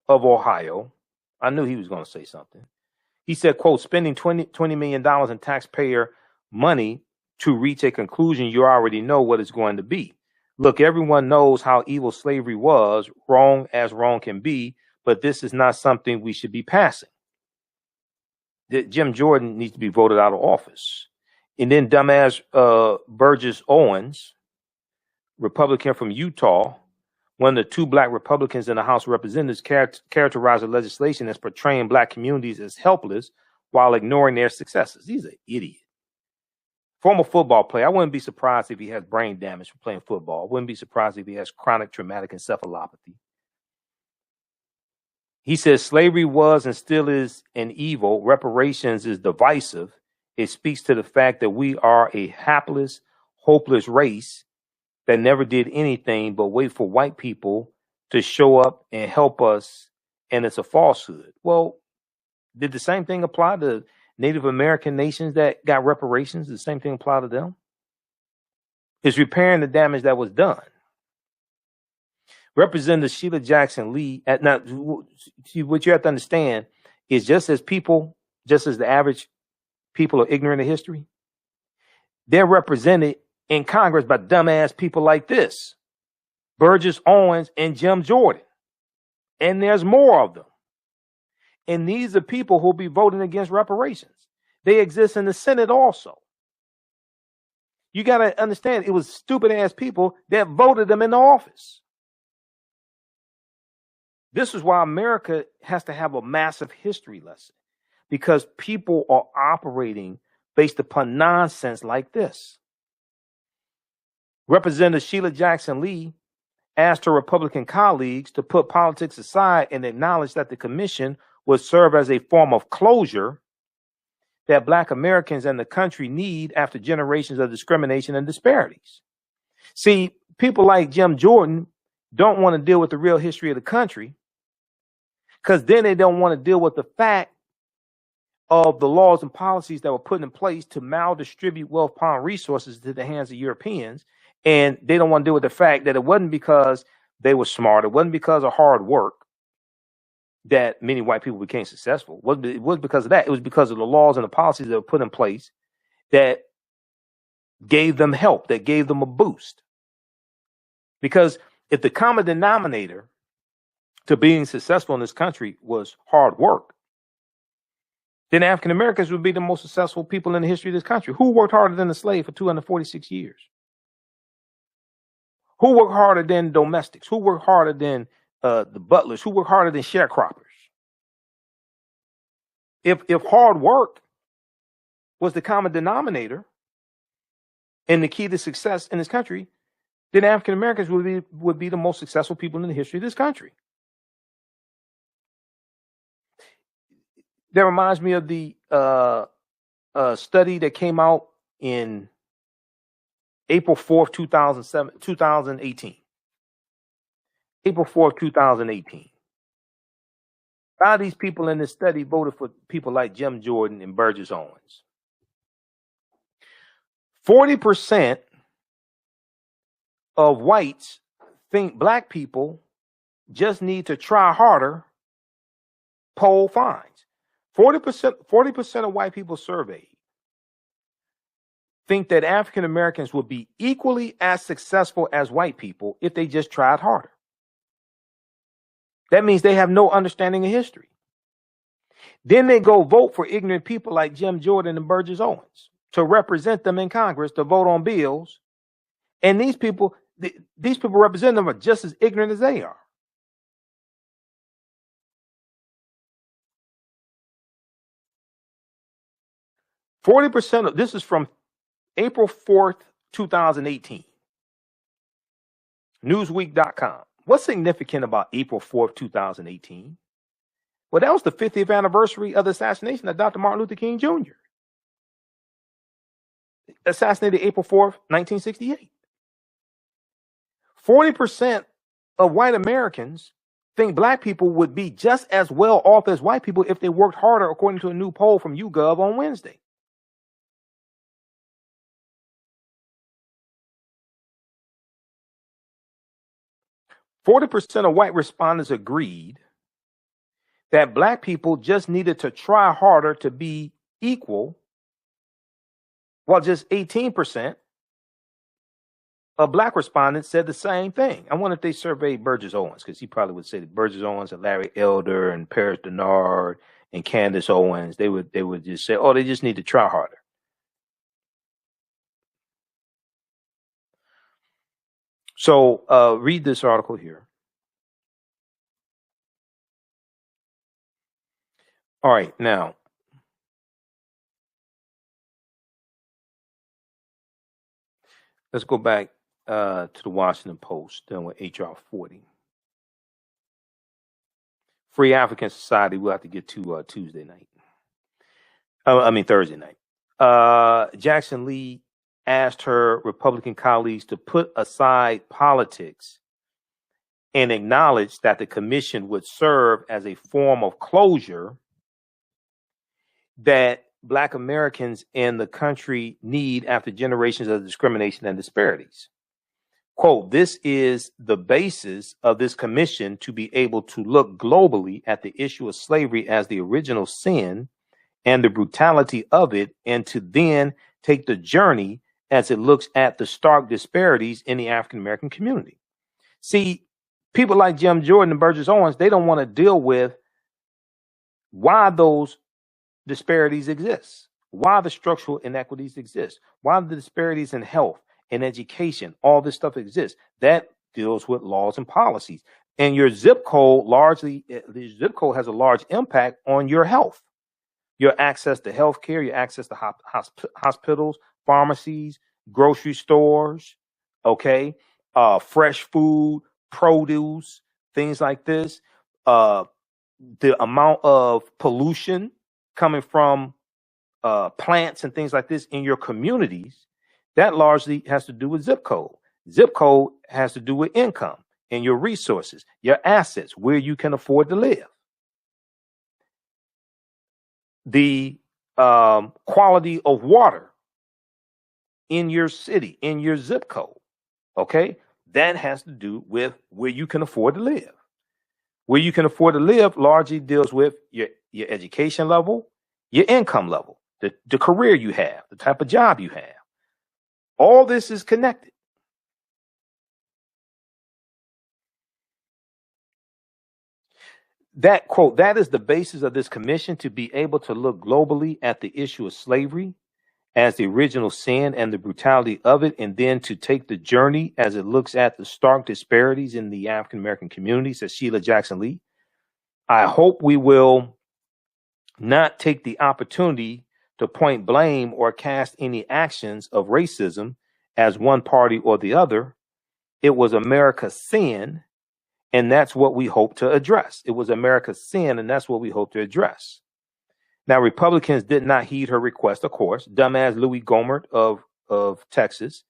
of Ohio, I knew he was going to say something. He said, quote, spending $20 million in taxpayer money to reach a conclusion you already know what it's going to be. Look, everyone knows how evil slavery was, wrong as wrong can be, but this is not something we should be passing. Jim Jordan needs to be voted out of office. And then dumbass Burgess Owens, Republican from Utah, one of the 2 black Republicans in the House of Representatives, characterized the legislation as portraying black communities as helpless while ignoring their successes. He's an idiot. Former football player. I wouldn't be surprised if he has brain damage from playing football. I wouldn't be surprised if he has chronic traumatic encephalopathy. He says slavery was and still is an evil. Reparations is divisive. It speaks to the fact that we are a hapless, hopeless race that never did anything but wait for white people to show up and help us, and it's a falsehood. Well, did the same thing apply to Native American nations that got reparations? Did the same thing apply to them? It's repairing the damage that was done. Representative Sheila Jackson Lee, now, what you have to understand is just as the average people are ignorant of history, they're represented in Congress by dumbass people like this, Burgess Owens and Jim Jordan. And there's more of them. And these are people who will be voting against reparations. They exist in the Senate also. You got to understand, it was stupid ass people that voted them into office. This is why America has to have a massive history lesson, because people are operating based upon nonsense like this. Representative Sheila Jackson Lee asked her Republican colleagues to put politics aside and acknowledge that the commission would serve as a form of closure that Black Americans and the country need after generations of discrimination and disparities. See, people like Jim Jordan don't want to deal with the real history of the country, because then they don't want to deal with the fact of the laws and policies that were put in place to maldistribute wealth, power, and resources to the hands of Europeans. And they don't want to deal with the fact that it wasn't because they were smart. It wasn't because of hard work that many white people became successful. It was because of that. It was because of the laws and the policies that were put in place that gave them help, that gave them a boost. Because if the common denominator to being successful in this country was hard work, then African Americans would be the most successful people in the history of this country. Who worked harder than the slave for 246 years? Who worked harder than domestics? Who worked harder than the butlers? Who worked harder than sharecroppers? If hard work was the common denominator and the key to success in this country, then African Americans would be the most successful people in the history of this country. That reminds me of the study that came out in April 4th, 2018. April 4th, 2018. A lot of these people in this study voted for people like Jim Jordan and Burgess Owens. 40% of whites think Black people just need to try harder. Poll finds 40% of white people surveyed think that African Americans would be equally as successful as white people if they just tried harder. That means they have no understanding of history. Then they go vote for ignorant people like Jim Jordan and Burgess Owens to represent them in Congress, to vote on bills. And these people representing them are just as ignorant as they are. This is from April 4th, 2018. Newsweek.com. What's significant about April 4th, 2018? Well, that was the 50th anniversary of the assassination of Dr. Martin Luther King Jr. Assassinated April 4th, 1968. 40% of white Americans think Black people would be just as well off as white people if they worked harder, according to a new poll from YouGov on Wednesday. %40 of white respondents agreed that Black people just needed to try harder to be equal, while just 18% of Black respondents said the same thing. I wonder if they surveyed Burgess Owens, because he probably would say that Burgess Owens and Larry Elder and Paris Denard and Candace Owens, they would just say, oh, they just need to try harder. So read this article here. All right, now, let's go back to the Washington Post, done with HR40. Free African Society, we'll have to get to Thursday night. Jackson Lee asked her Republican colleagues to put aside politics and acknowledge that the commission would serve as a form of closure that Black Americans in the country need after generations of discrimination and disparities. Quote, this is the basis of this commission to be able to look globally at the issue of slavery as the original sin and the brutality of it, and to then take the journey as it looks at the stark disparities in the African American community. See, people like Jim Jordan and Burgess Owens, they don't want to deal with why those disparities exist, why the structural inequities exist, why the disparities in health and education, all this stuff exists. That deals with laws and policies. And your zip code the zip code has a large impact on your health, your access to health care, your access to hospitals, pharmacies, grocery stores, okay, fresh food, produce, things like this. The amount of pollution coming from plants and things like this in your communities, that largely has to do with zip code. Zip code has to do with income and your resources, your assets, where you can afford to live. The quality of water in your city, in your zip code, okay? That has to do with where you can afford to live. Where you can afford to live largely deals with your education level, your income level, the career you have, the type of job you have. All this is connected. That quote, that is the basis of this commission, to be able to look globally at the issue of slavery as the original sin and the brutality of it, and then to take the journey as it looks at the stark disparities in the African American community, says Sheila Jackson Lee. I hope we will not take the opportunity to point blame or cast any actions of racism as one party or the other. It was America's sin, and that's what we hope to address. It was America's sin, and that's what we hope to address. Now, Republicans did not heed her request, of course. Dumbass Louis Gohmert of Texas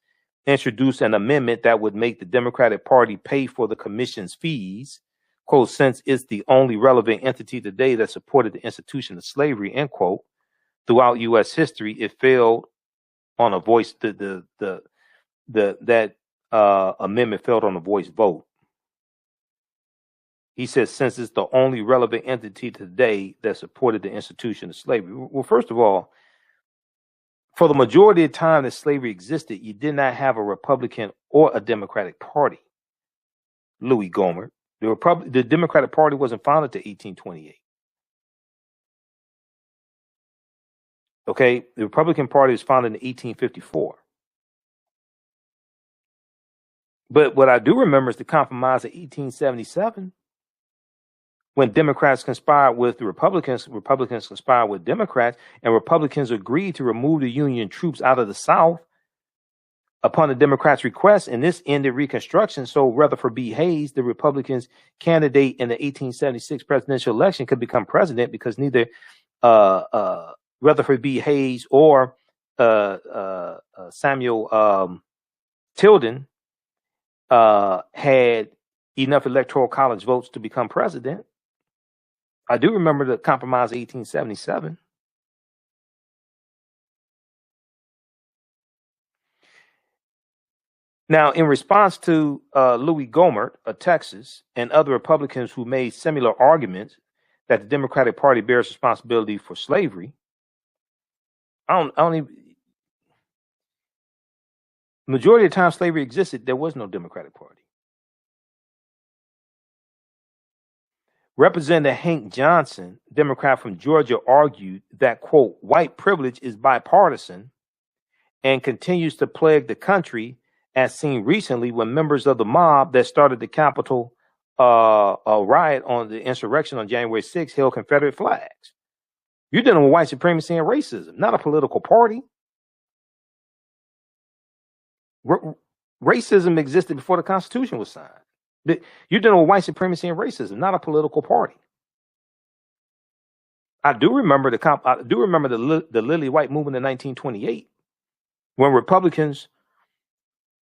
introduced an amendment that would make the Democratic Party pay for the commission's fees, quote, since it's the only relevant entity today that supported the institution of slavery, end quote. Throughout U.S. history, it failed on a voice. That amendment failed on a voice vote. He says, since it's the only relevant entity today that supported the institution of slavery. Well, first of all, for the majority of the time that slavery existed, you did not have a Republican or a Democratic Party. Louis Gohmert. The Democratic Party wasn't founded until 1828. Okay, the Republican Party was founded in 1854. But what I do remember is the Compromise of 1877. When Democrats conspired with the Republicans, Republicans conspired with Democrats, and Republicans agreed to remove the Union troops out of the South upon the Democrats' request, and this ended Reconstruction. So Rutherford B. Hayes, the Republicans' candidate in the 1876 presidential election, could become president because neither Rutherford B. Hayes or Samuel Tilden had enough electoral college votes to become president. I do remember the Compromise of 1877. Now, in response to Louis Gohmert of Texas and other Republicans who made similar arguments that the Democratic Party bears responsibility for slavery, majority of the time slavery existed, there was no Democratic Party. Representative Hank Johnson, Democrat from Georgia, argued that, quote, white privilege is bipartisan and continues to plague the country, as seen recently when members of the mob that started the Capitol riot on the insurrection on January 6th held Confederate flags. You're dealing with white supremacy and racism, not a political party. Racism existed before the Constitution was signed. You're dealing with white supremacy and racism, not a political party. I do remember the Lily White movement in 1928, when Republicans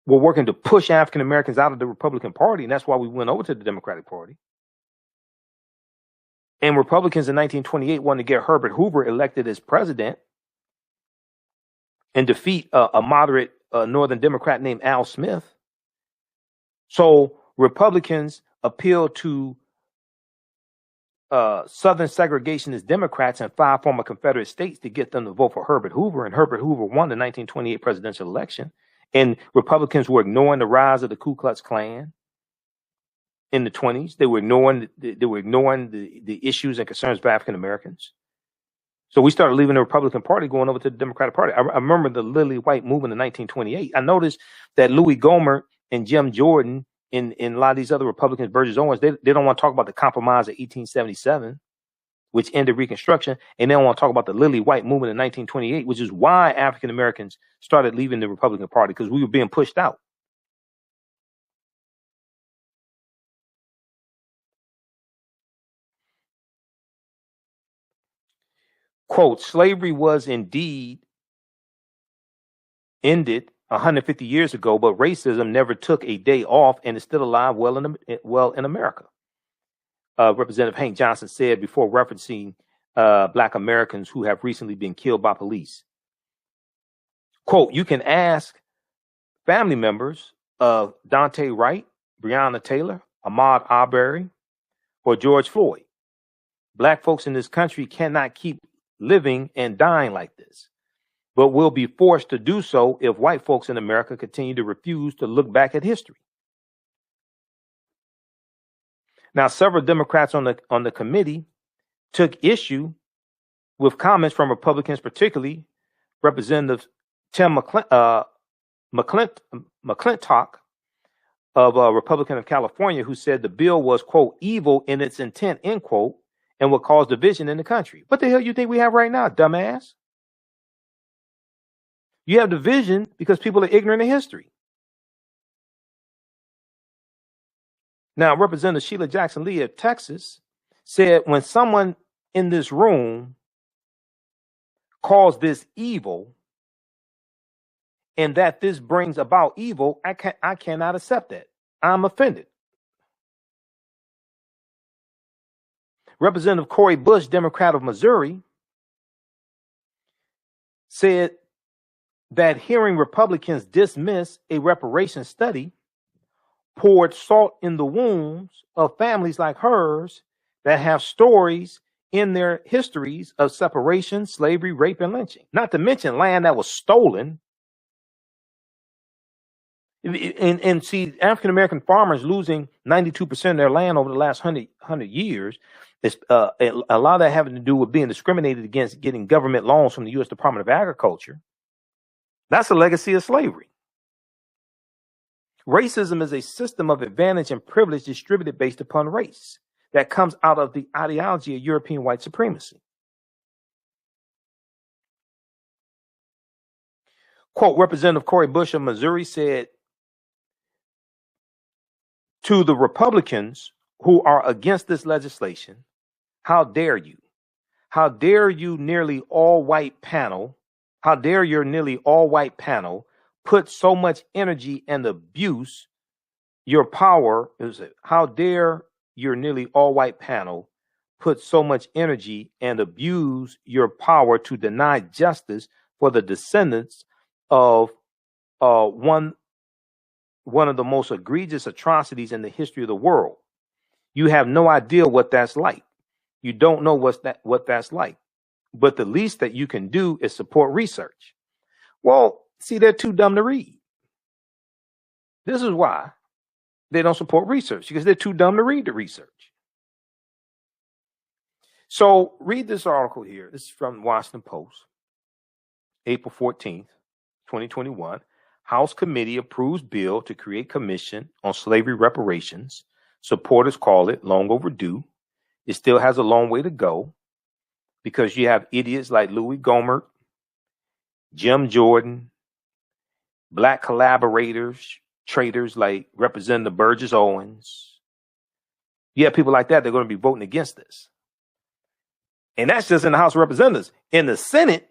were working to push African Americans out of the Republican Party, and that's why we went over to the Democratic Party. And Republicans in 1928 wanted to get Herbert Hoover elected as president and defeat a moderate Northern Democrat named Al Smith. So Republicans appealed to Southern segregationist Democrats in 5 former Confederate states to get them to vote for Herbert Hoover, and Herbert Hoover won the 1928 presidential election. And Republicans were ignoring the rise of the Ku Klux Klan in the 1920s. They were ignoring the issues and concerns of African Americans. So we started leaving the Republican Party, going over to the Democratic Party. I remember the Lily White movement in 1928. I noticed that Louis Gohmert and Jim Jordan in a lot of these other Republicans, Burgess Owens, they don't want to talk about the compromise of 1877, which ended Reconstruction, and they don't want to talk about the Lily White movement in 1928, which is why African Americans started leaving the Republican Party, because we were being pushed out. Quote, slavery was indeed ended 150 years ago, but racism never took a day off and is still alive well in America. Representative Hank Johnson said before referencing Black Americans who have recently been killed by police. Quote, you can ask family members of Daunte Wright, Breonna Taylor, Ahmaud Arbery, or George Floyd. Black folks in this country cannot keep living and dying like this, but will be forced to do so if white folks in America continue to refuse to look back at history. Now, several Democrats on the committee took issue with comments from Republicans, particularly Representative Tim McClintock of a Republican of California, who said the bill was, quote, evil in its intent, end quote, and would cause division in the country. What the hell you think we have right now, dumbass? You have division because people are ignorant of history. Now, Representative Sheila Jackson Lee of Texas said when someone in this room calls this evil and that this brings about evil, I cannot accept that. I'm offended. Representative Cori Bush, Democrat of Missouri, said that hearing Republicans dismiss a reparations study poured salt in the wounds of families like hers that have stories in their histories of separation, slavery, rape, and lynching. Not to mention land that was stolen. And see, African-American farmers losing 92% of their land over the last 100 years, a lot of that having to do with being discriminated against getting government loans from the U.S. Department of Agriculture. That's a legacy of slavery. Racism is a system of advantage and privilege distributed based upon race that comes out of the ideology of European white supremacy. Quote, Representative Cori Bush of Missouri said, to the Republicans who are against this legislation, how dare you? How dare you nearly all white panel? How dare your nearly all white panel put so much energy and abuse your power? How dare your nearly all white panel put so much energy and abuse your power to deny justice for the descendants of one of the most egregious atrocities in the history of the world. You have no idea what that's like. You don't know what that's like. But the least that you can do is support research. Well, see, they're too dumb to read. This is why they don't support research, because they're too dumb to read the research. So read this article here. This is from Washington Post, April 14th, 2021. House committee approves bill to create commission on slavery reparations. Supporters call it long overdue. It still has a long way to go because you have idiots like Louis Gohmert, Jim Jordan, black collaborators, traitors like Representative Burgess Owens. You have people like that. They're going to be voting against this. And that's just in the House of Representatives. In the Senate,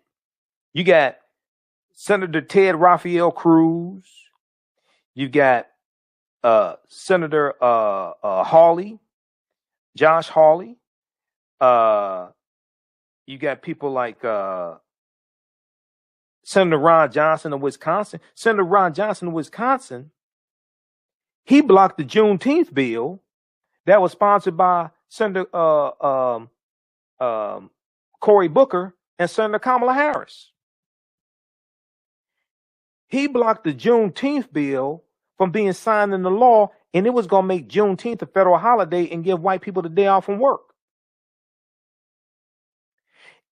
you got Senator Ted Raphael Cruz. You've got Senator Hawley, Josh Hawley. You got people like Senator Ron Johnson of Wisconsin. Senator Ron Johnson of Wisconsin, he blocked the Juneteenth bill that was sponsored by Senator Cory Booker and Senator Kamala Harris. He blocked the Juneteenth bill from being signed into law, and it was going to make Juneteenth a federal holiday and give white people the day off from work.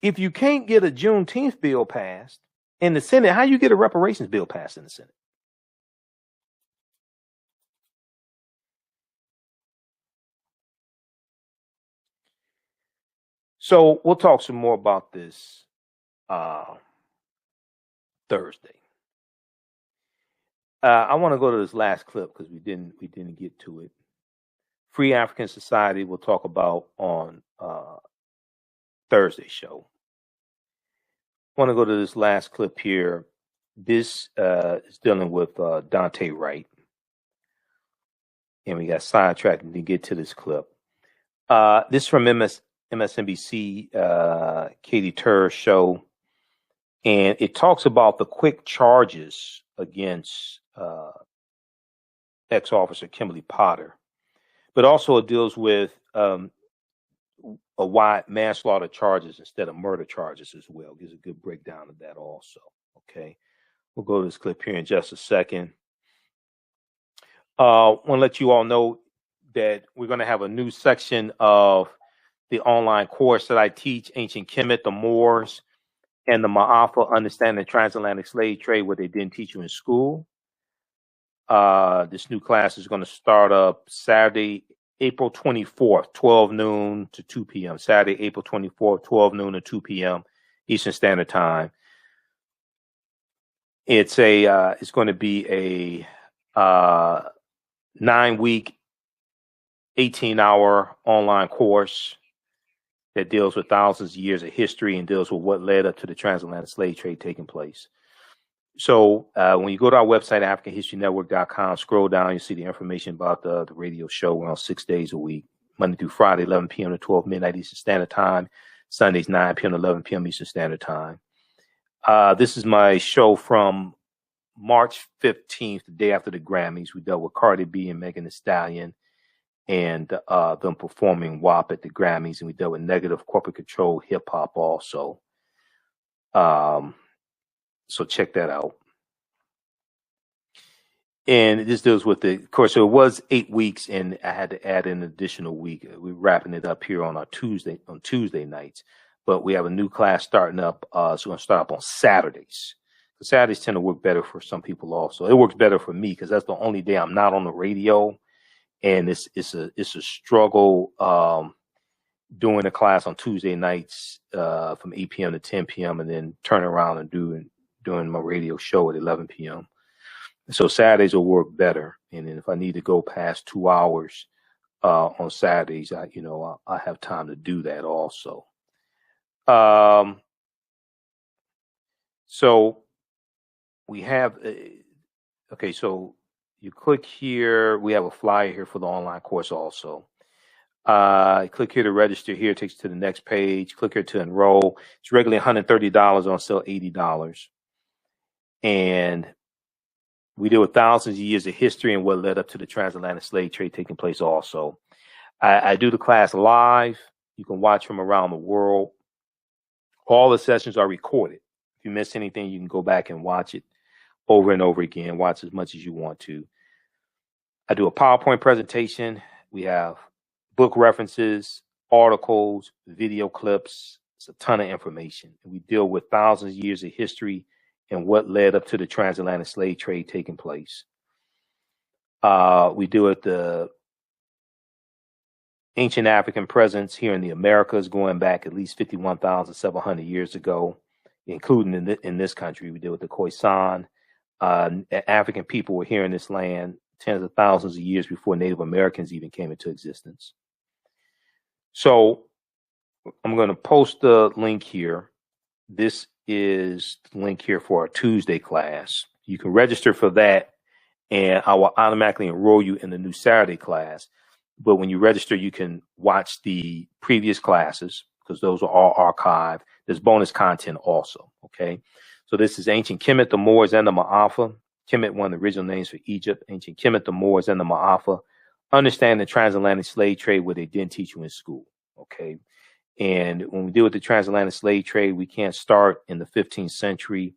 If you can't get a Juneteenth bill passed in the Senate, how you get a reparations bill passed in the Senate? So we'll talk some more about this Thursday. I want to go to this last clip because we didn't get to it. Free African Society we'll talk about on Thursday's show. I want to go to this last clip here. This is dealing with Daunte Wright. And we got sidetracked and didn't get to this clip. This is from MSNBC, Katie Tur's show. And it talks about the quick charges against ex-officer Kimberly Potter. But also it deals with a wide manslaughter charges instead of murder charges as well. Gives a good breakdown of that also. Okay. We'll go to this clip here in just a second. I want to let you all know that we're going to have a new section of the online course that I teach, Ancient Kemet, the Moors, and the Maafa, Understanding the Transatlantic Slave Trade, what they didn't teach you in school. This new class is going to start up Saturday, April 24th, 12 noon to 2 p.m. Saturday, April 24th, 12 noon to 2 p.m. Eastern Standard Time. It's going to be a 9-week, 18-hour online course that deals with thousands of years of history and deals with what led up to the transatlantic slave trade taking place. So when you go to our website, AfricanHistoryNetwork.com, scroll down, you see the information about the radio show. We're on 6 days a week, Monday through Friday, 11 p.m. to 12 midnight Eastern Standard Time, Sundays, 9 p.m. to 11 p.m. Eastern Standard Time. This is my show from March 15th, the day after the Grammys. We dealt with Cardi B and Megan Thee Stallion and them performing WAP at the Grammys, and we dealt with negative corporate control hip hop also. So check that out. And this deals with of course, so it was 8 weeks, and I had to add an additional week. We're wrapping it up here on Tuesday nights, but we have a new class starting up. So we're going to start up on Saturdays. Saturdays tend to work better for some people also. It works better for me because that's the only day I'm not on the radio. And it's a struggle doing a class on Tuesday nights from 8 p.m. to 10 p.m. and then turning around and doing my radio show at 11 p.m. So Saturdays will work better. And then if I need to go past 2 hours on Saturdays, I have time to do that also. So we have okay. So you click here. We have a flyer here for the online course also. Click here to register. Here it takes you to the next page. Click here to enroll. It's regularly $130 on sale, $80. And we deal with thousands of years of history and what led up to the transatlantic slave trade taking place also. I do the class live. You can watch from around the world. All the sessions are recorded. If you miss anything, you can go back and watch it over and over again. Watch as much as you want to. I do a PowerPoint presentation. We have book references, articles, video clips. It's a ton of information. And we deal with thousands of years of history and what led up to the transatlantic slave trade taking place. We deal with the ancient African presence here in the Americas going back at least 51,700 years ago, including in this country. We deal with the Khoisan. African people were here in this land tens of thousands of years before Native Americans even came into existence. So I'm going to post the link here. This is the link here for our Tuesday class. You can register for that, and I will automatically enroll you in the new Saturday class. But when you register, you can watch the previous classes because those are all archived. There's bonus content also. Okay. So this is Ancient Kemet, the Moors, and the Maafa. Kemet, one of the original names for Egypt. Ancient Kemet, the Moors, and the Maafa. Understand the transatlantic slave trade, where they didn't teach you in school. Okay. And when we deal with the transatlantic slave trade, we can't start in the 15th century.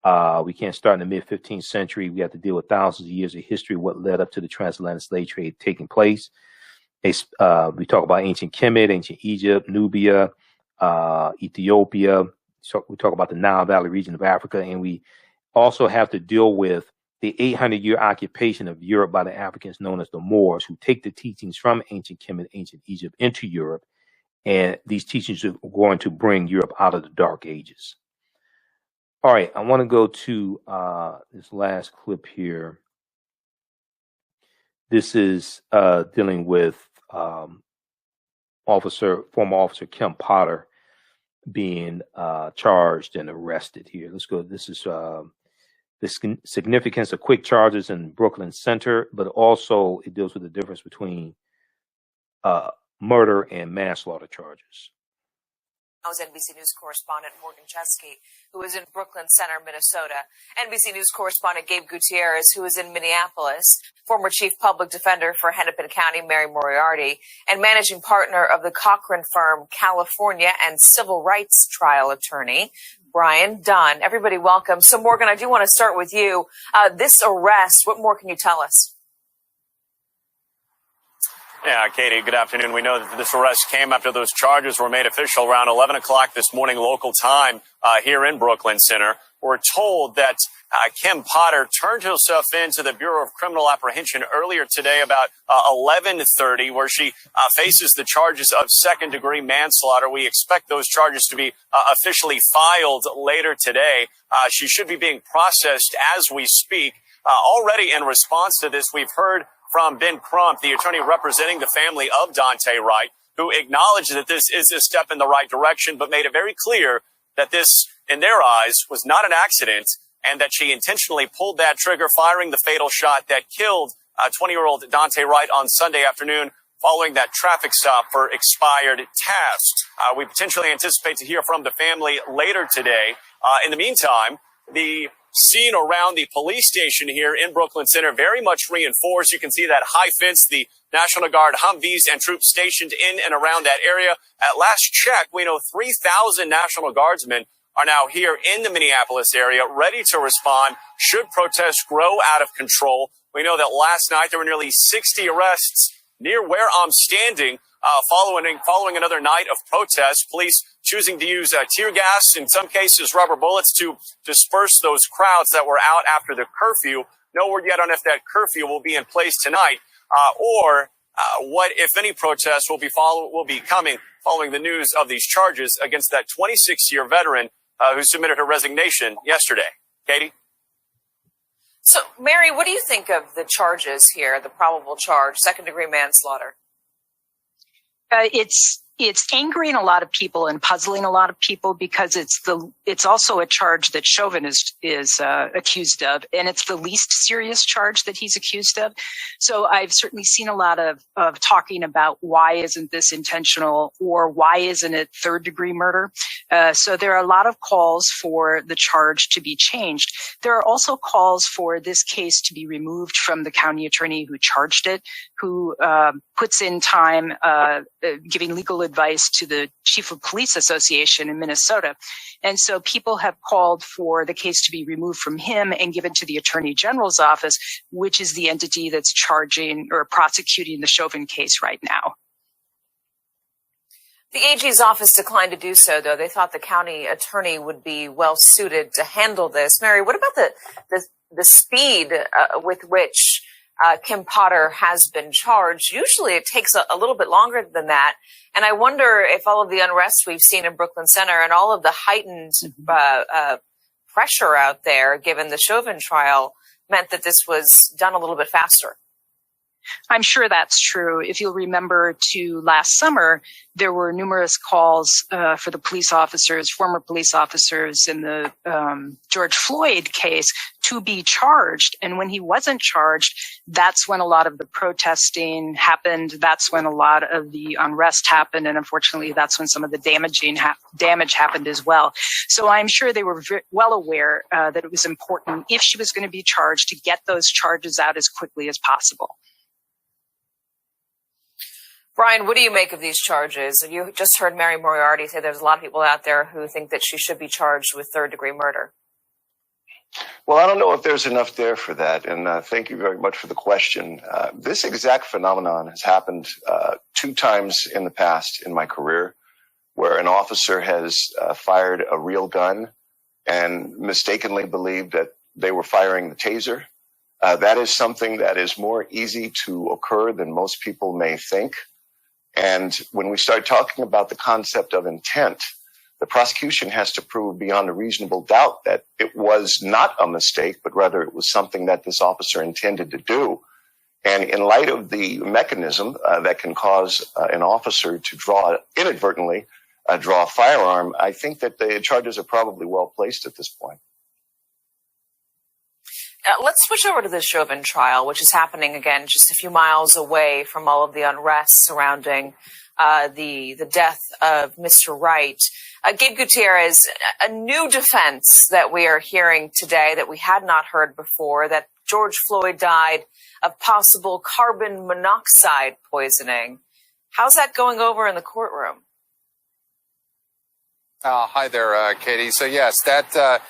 We can't start in the mid-15th century. We have to deal with thousands of years of history, what led up to the transatlantic slave trade taking place. We talk about ancient Kemet, ancient Egypt, Nubia, Ethiopia. So we talk about the Nile Valley region of Africa, and we also have to deal with the 800-year occupation of Europe by the Africans known as the Moors, who take the teachings from ancient Kemet, ancient Egypt into Europe And these teachings are going to bring Europe out of the Dark Ages. All right, I want to go to this last clip here. This is dealing with former officer Kim Potter being charged and arrested here. Let's go. This is the significance of quick charges in Brooklyn Center, but also it deals with the difference between murder and manslaughter charges. That was NBC News correspondent Morgan Chesky, who was in Brooklyn Center, Minnesota. NBC News correspondent Gabe Gutierrez, who was in Minneapolis, former chief public defender for Hennepin County, Mary Moriarty, and managing partner of the Cochran firm, California, and civil rights trial attorney, Brian Dunn. Everybody welcome. So, Morgan, I do want to start with you. This arrest, what more can you tell us? Yeah, Katie, good afternoon. We know that this arrest came after those charges were made official around 11 o'clock this morning local time here in Brooklyn Center. We're told that Kim Potter turned herself into the Bureau of Criminal Apprehension earlier today about 11:30, where she faces the charges of second-degree manslaughter. We expect those charges to be officially filed later today. She should be being processed as we speak. Already in response to this, we've heard from Ben Crump, the attorney representing the family of Daunte Wright, who acknowledged that this is a step in the right direction, but made it very clear that this, in their eyes, was not an accident and that she intentionally pulled that trigger, firing the fatal shot that killed 20-year-old Daunte Wright on Sunday afternoon following that traffic stop for expired tasks. We potentially anticipate to hear from the family later today. In the meantime, the scene around the police station here in Brooklyn Center very much reinforced. You can see that high fence, the National Guard Humvees and troops stationed in and around that area. At last check, we know 3,000 National Guardsmen are now here in the Minneapolis area, ready to respond should protests grow out of control. We know that last night there were nearly 60 arrests near where I'm standing, following another night of protests. Police choosing to use tear gas, in some cases rubber bullets, to disperse those crowds that were out after the curfew. No word yet on if that curfew will be in place tonight, or what, if any, protests will be coming following the news of these charges against that 26-year veteran who submitted her resignation yesterday. Katie? So, Mary, what do you think of the charges here, the probable charge, second-degree manslaughter? It's angering a lot of people and puzzling a lot of people because it's also a charge that Chauvin is accused of, and it's the least serious charge that he's accused of. So I've certainly seen a lot of talking about why isn't this intentional, or why isn't it third degree murder. So there are a lot of calls for the charge to be changed. There are also calls for this case to be removed from the county attorney who charged it, who puts in time giving legal advice to the Chief of Police Association in Minnesota. And so people have called for the case to be removed from him and given to the Attorney General's office, which is the entity that's charging or prosecuting the Chauvin case right now. The AG's office declined to do so, though. They thought the county attorney would be well suited to handle this. Mary, what about the speed with which Kim Potter has been charged? Usually it takes a little bit longer than that. And I wonder if all of the unrest we've seen in Brooklyn Center and all of the heightened pressure out there, given the Chauvin trial, meant that this was done a little bit faster. I'm sure that's true. If you'll remember to last summer, there were numerous calls for the police officers, former police officers in the George Floyd case to be charged. And when he wasn't charged, that's when a lot of the protesting happened. That's when a lot of the unrest happened. And unfortunately, that's when some of the damage happened as well. So I'm sure they were well aware that it was important, if she was going to be charged, to get those charges out as quickly as possible. Brian, what do you make of these charges? You just heard Mary Moriarty say there's a lot of people out there who think that she should be charged with third-degree murder. Well, I don't know if there's enough there for that, and thank you very much for the question. This exact phenomenon has happened 2 times in the past in my career, where an officer has fired a real gun and mistakenly believed that they were firing the taser. That is something that is more easy to occur than most people may think. And when we start talking about the concept of intent, the prosecution has to prove beyond a reasonable doubt that it was not a mistake, but rather it was something that this officer intended to do. And in light of the mechanism that can cause an officer to inadvertently draw a firearm, I think that the charges are probably well placed at this point. Let's switch over to the Chauvin trial, which is happening again just a few miles away from all of the unrest surrounding the death of Mr. Wright. Gabe Gutierrez, a new defense that we are hearing today that we had not heard before, that George Floyd died of possible carbon monoxide poisoning. How's that going over in the courtroom? Hi there, Katie. So yes, that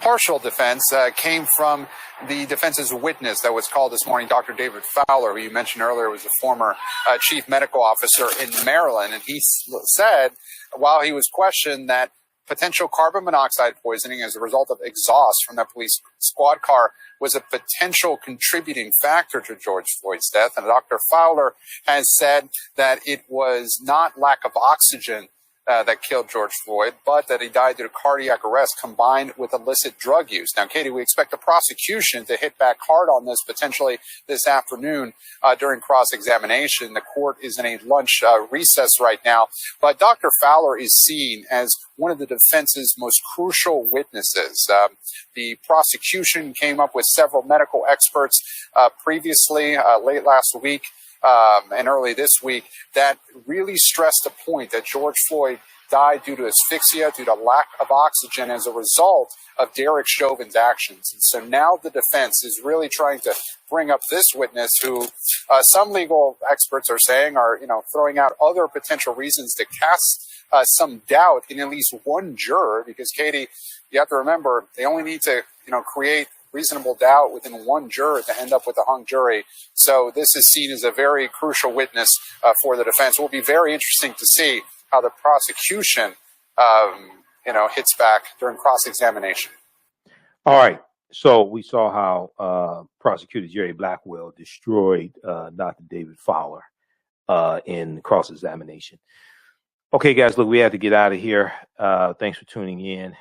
partial defense came from the defense's witness that was called this morning, Dr. David Fowler, who you mentioned earlier was a former chief medical officer in Maryland. And he said, while he was questioned, that potential carbon monoxide poisoning as a result of exhaust from the police squad car was a potential contributing factor to George Floyd's death. And Dr. Fowler has said that it was not lack of oxygen that killed George Floyd, but that he died due to cardiac arrest combined with illicit drug use. Now, Katie, we expect the prosecution to hit back hard on this potentially this afternoon during cross-examination. The court is in a lunch recess right now, but Dr. Fowler is seen as one of the defense's most crucial witnesses. The prosecution came up with several medical experts previously, late last week, and early this week, that really stressed the point that George Floyd died due to asphyxia, due to lack of oxygen as a result of Derek Chauvin's actions. And so now the defense is really trying to bring up this witness who some legal experts are saying are, throwing out other potential reasons to cast some doubt in at least one juror, because, Katie, you have to remember, they only need to, create reasonable doubt within one juror to end up with a hung jury. So this is seen as a very crucial witness for the defense. It will be very interesting to see how the prosecution, hits back during cross-examination. All right. So we saw how Prosecutor Jerry Blackwell destroyed Dr. David Fowler in cross-examination. Okay, guys, look, we have to get out of here. Thanks for tuning in.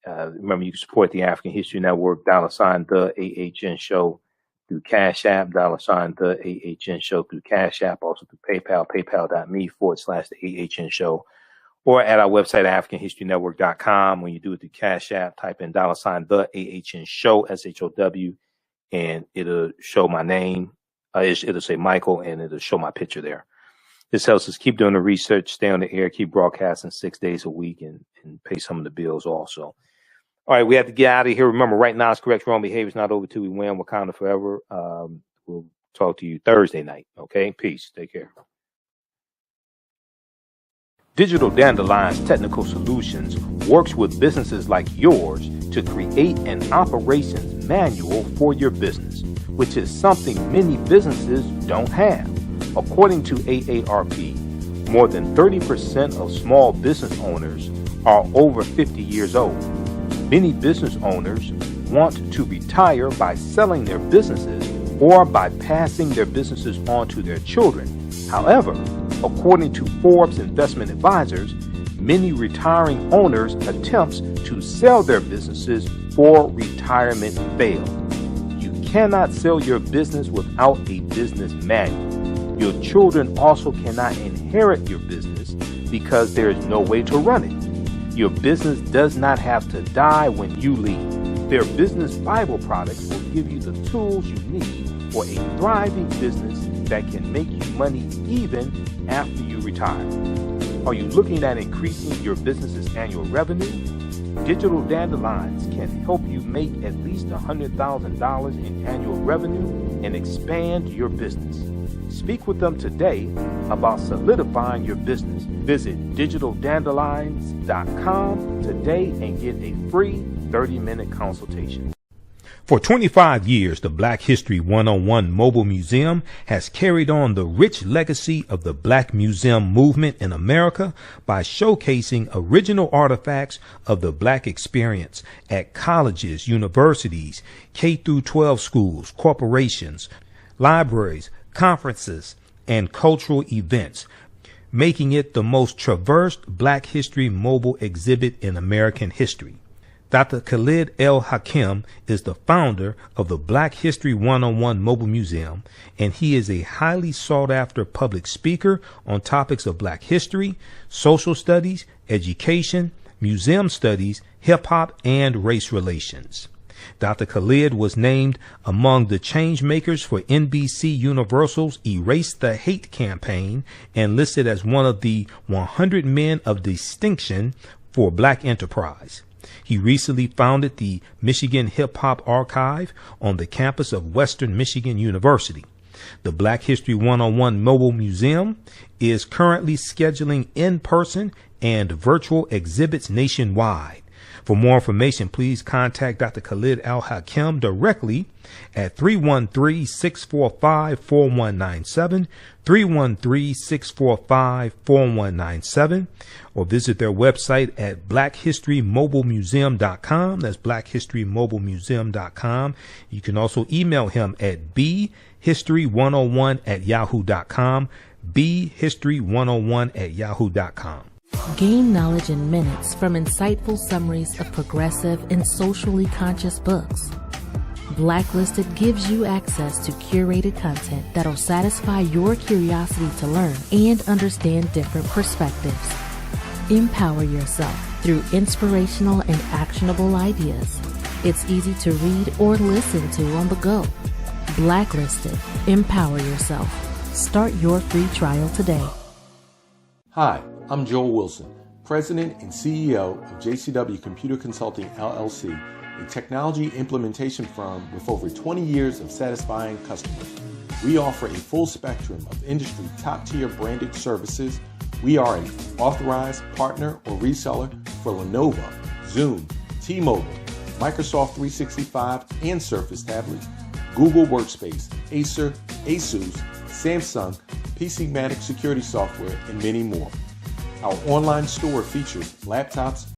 Remember, you can support the African History Network, $TheAHNShow through Cash App, $TheAHNShow through Cash App, also through PayPal, paypal.me/TheAHNShow, or at our website, AfricanHistoryNetwork.com. When you do it through Cash App, type in $TheAHNShow, SHOW, and it'll show my name. It'll say Michael, and it'll show my picture there. This helps us keep doing the research, stay on the air, keep broadcasting 6 days a week, and pay some of the bills also. All right, we have to get out of here. Remember, right now it's correct. Wrong behavior is not over till we win. Wakanda forever. We'll talk to you Thursday night. Okay, peace. Take care. Digital Dandelion's Technical Solutions works with businesses like yours to create an operations manual for your business, which is something many businesses don't have. According to AARP, more than 30% of small business owners are over 50 years old. Many business owners want to retire by selling their businesses or by passing their businesses on to their children. However, according to Forbes Investment Advisors, many retiring owners' attempts to sell their businesses for retirement fail. You cannot sell your business without a business manual. Your children also cannot inherit your business because there is no way to run it. Your business does not have to die when you leave. Their business Bible products will give you the tools you need for a thriving business that can make you money even after you retire. Are you looking at increasing your business's annual revenue? Digital Dandelions can help you make at least $100,000 in annual revenue and expand your business. Speak with them today about solidifying your business. Visit digitaldandelions.com today and get a free 30-minute consultation. For 25 years, the Black History 101 Mobile Museum has carried on the rich legacy of the Black Museum movement in America by showcasing original artifacts of the Black experience at colleges, universities, K-12 schools, corporations, libraries, conferences, and cultural events. making it the most traversed Black History mobile exhibit in American history. Dr. Khalid El Hakim is the founder of the Black History 101 Mobile Museum, and he is a highly sought-after public speaker on topics of Black history, social studies, education, museum studies, hip-hop, and race relations. Dr. Khalid was named among the change makers for NBC Universal's Erase the Hate campaign and listed as one of the 100 men of distinction for Black enterprise. He recently founded the Michigan Hip Hop Archive on the campus of Western Michigan University. The Black History 101 Mobile Museum is currently scheduling in-person and virtual exhibits nationwide. For more information, please contact Dr. Khalid Al Hakim directly at 313-645-4197, 313-645-4197, or visit their website at blackhistorymobilemuseum.com. That's blackhistorymobilemuseum.com. You can also email him at bhistory101@yahoo.com, bhistory101@yahoo.com. Gain knowledge in minutes from insightful summaries of progressive and socially conscious books. Blacklisted gives you access to curated content that'll satisfy your curiosity to learn and understand different perspectives. Empower yourself through inspirational and actionable ideas. It's easy to read or listen to on the go. Blacklisted. Empower yourself. Start your free trial today. Hi, I'm Joel Wilson, President and CEO of JCW Computer Consulting LLC, a technology implementation firm with over 20 years of satisfying customers. We offer a full spectrum of industry top-tier branded services. We are an authorized partner or reseller for Lenovo, Zoom, T-Mobile, Microsoft 365 and Surface tablets, Google Workspace, Acer, Asus, Samsung, PCmatic security software, and many more. Our online store features laptops,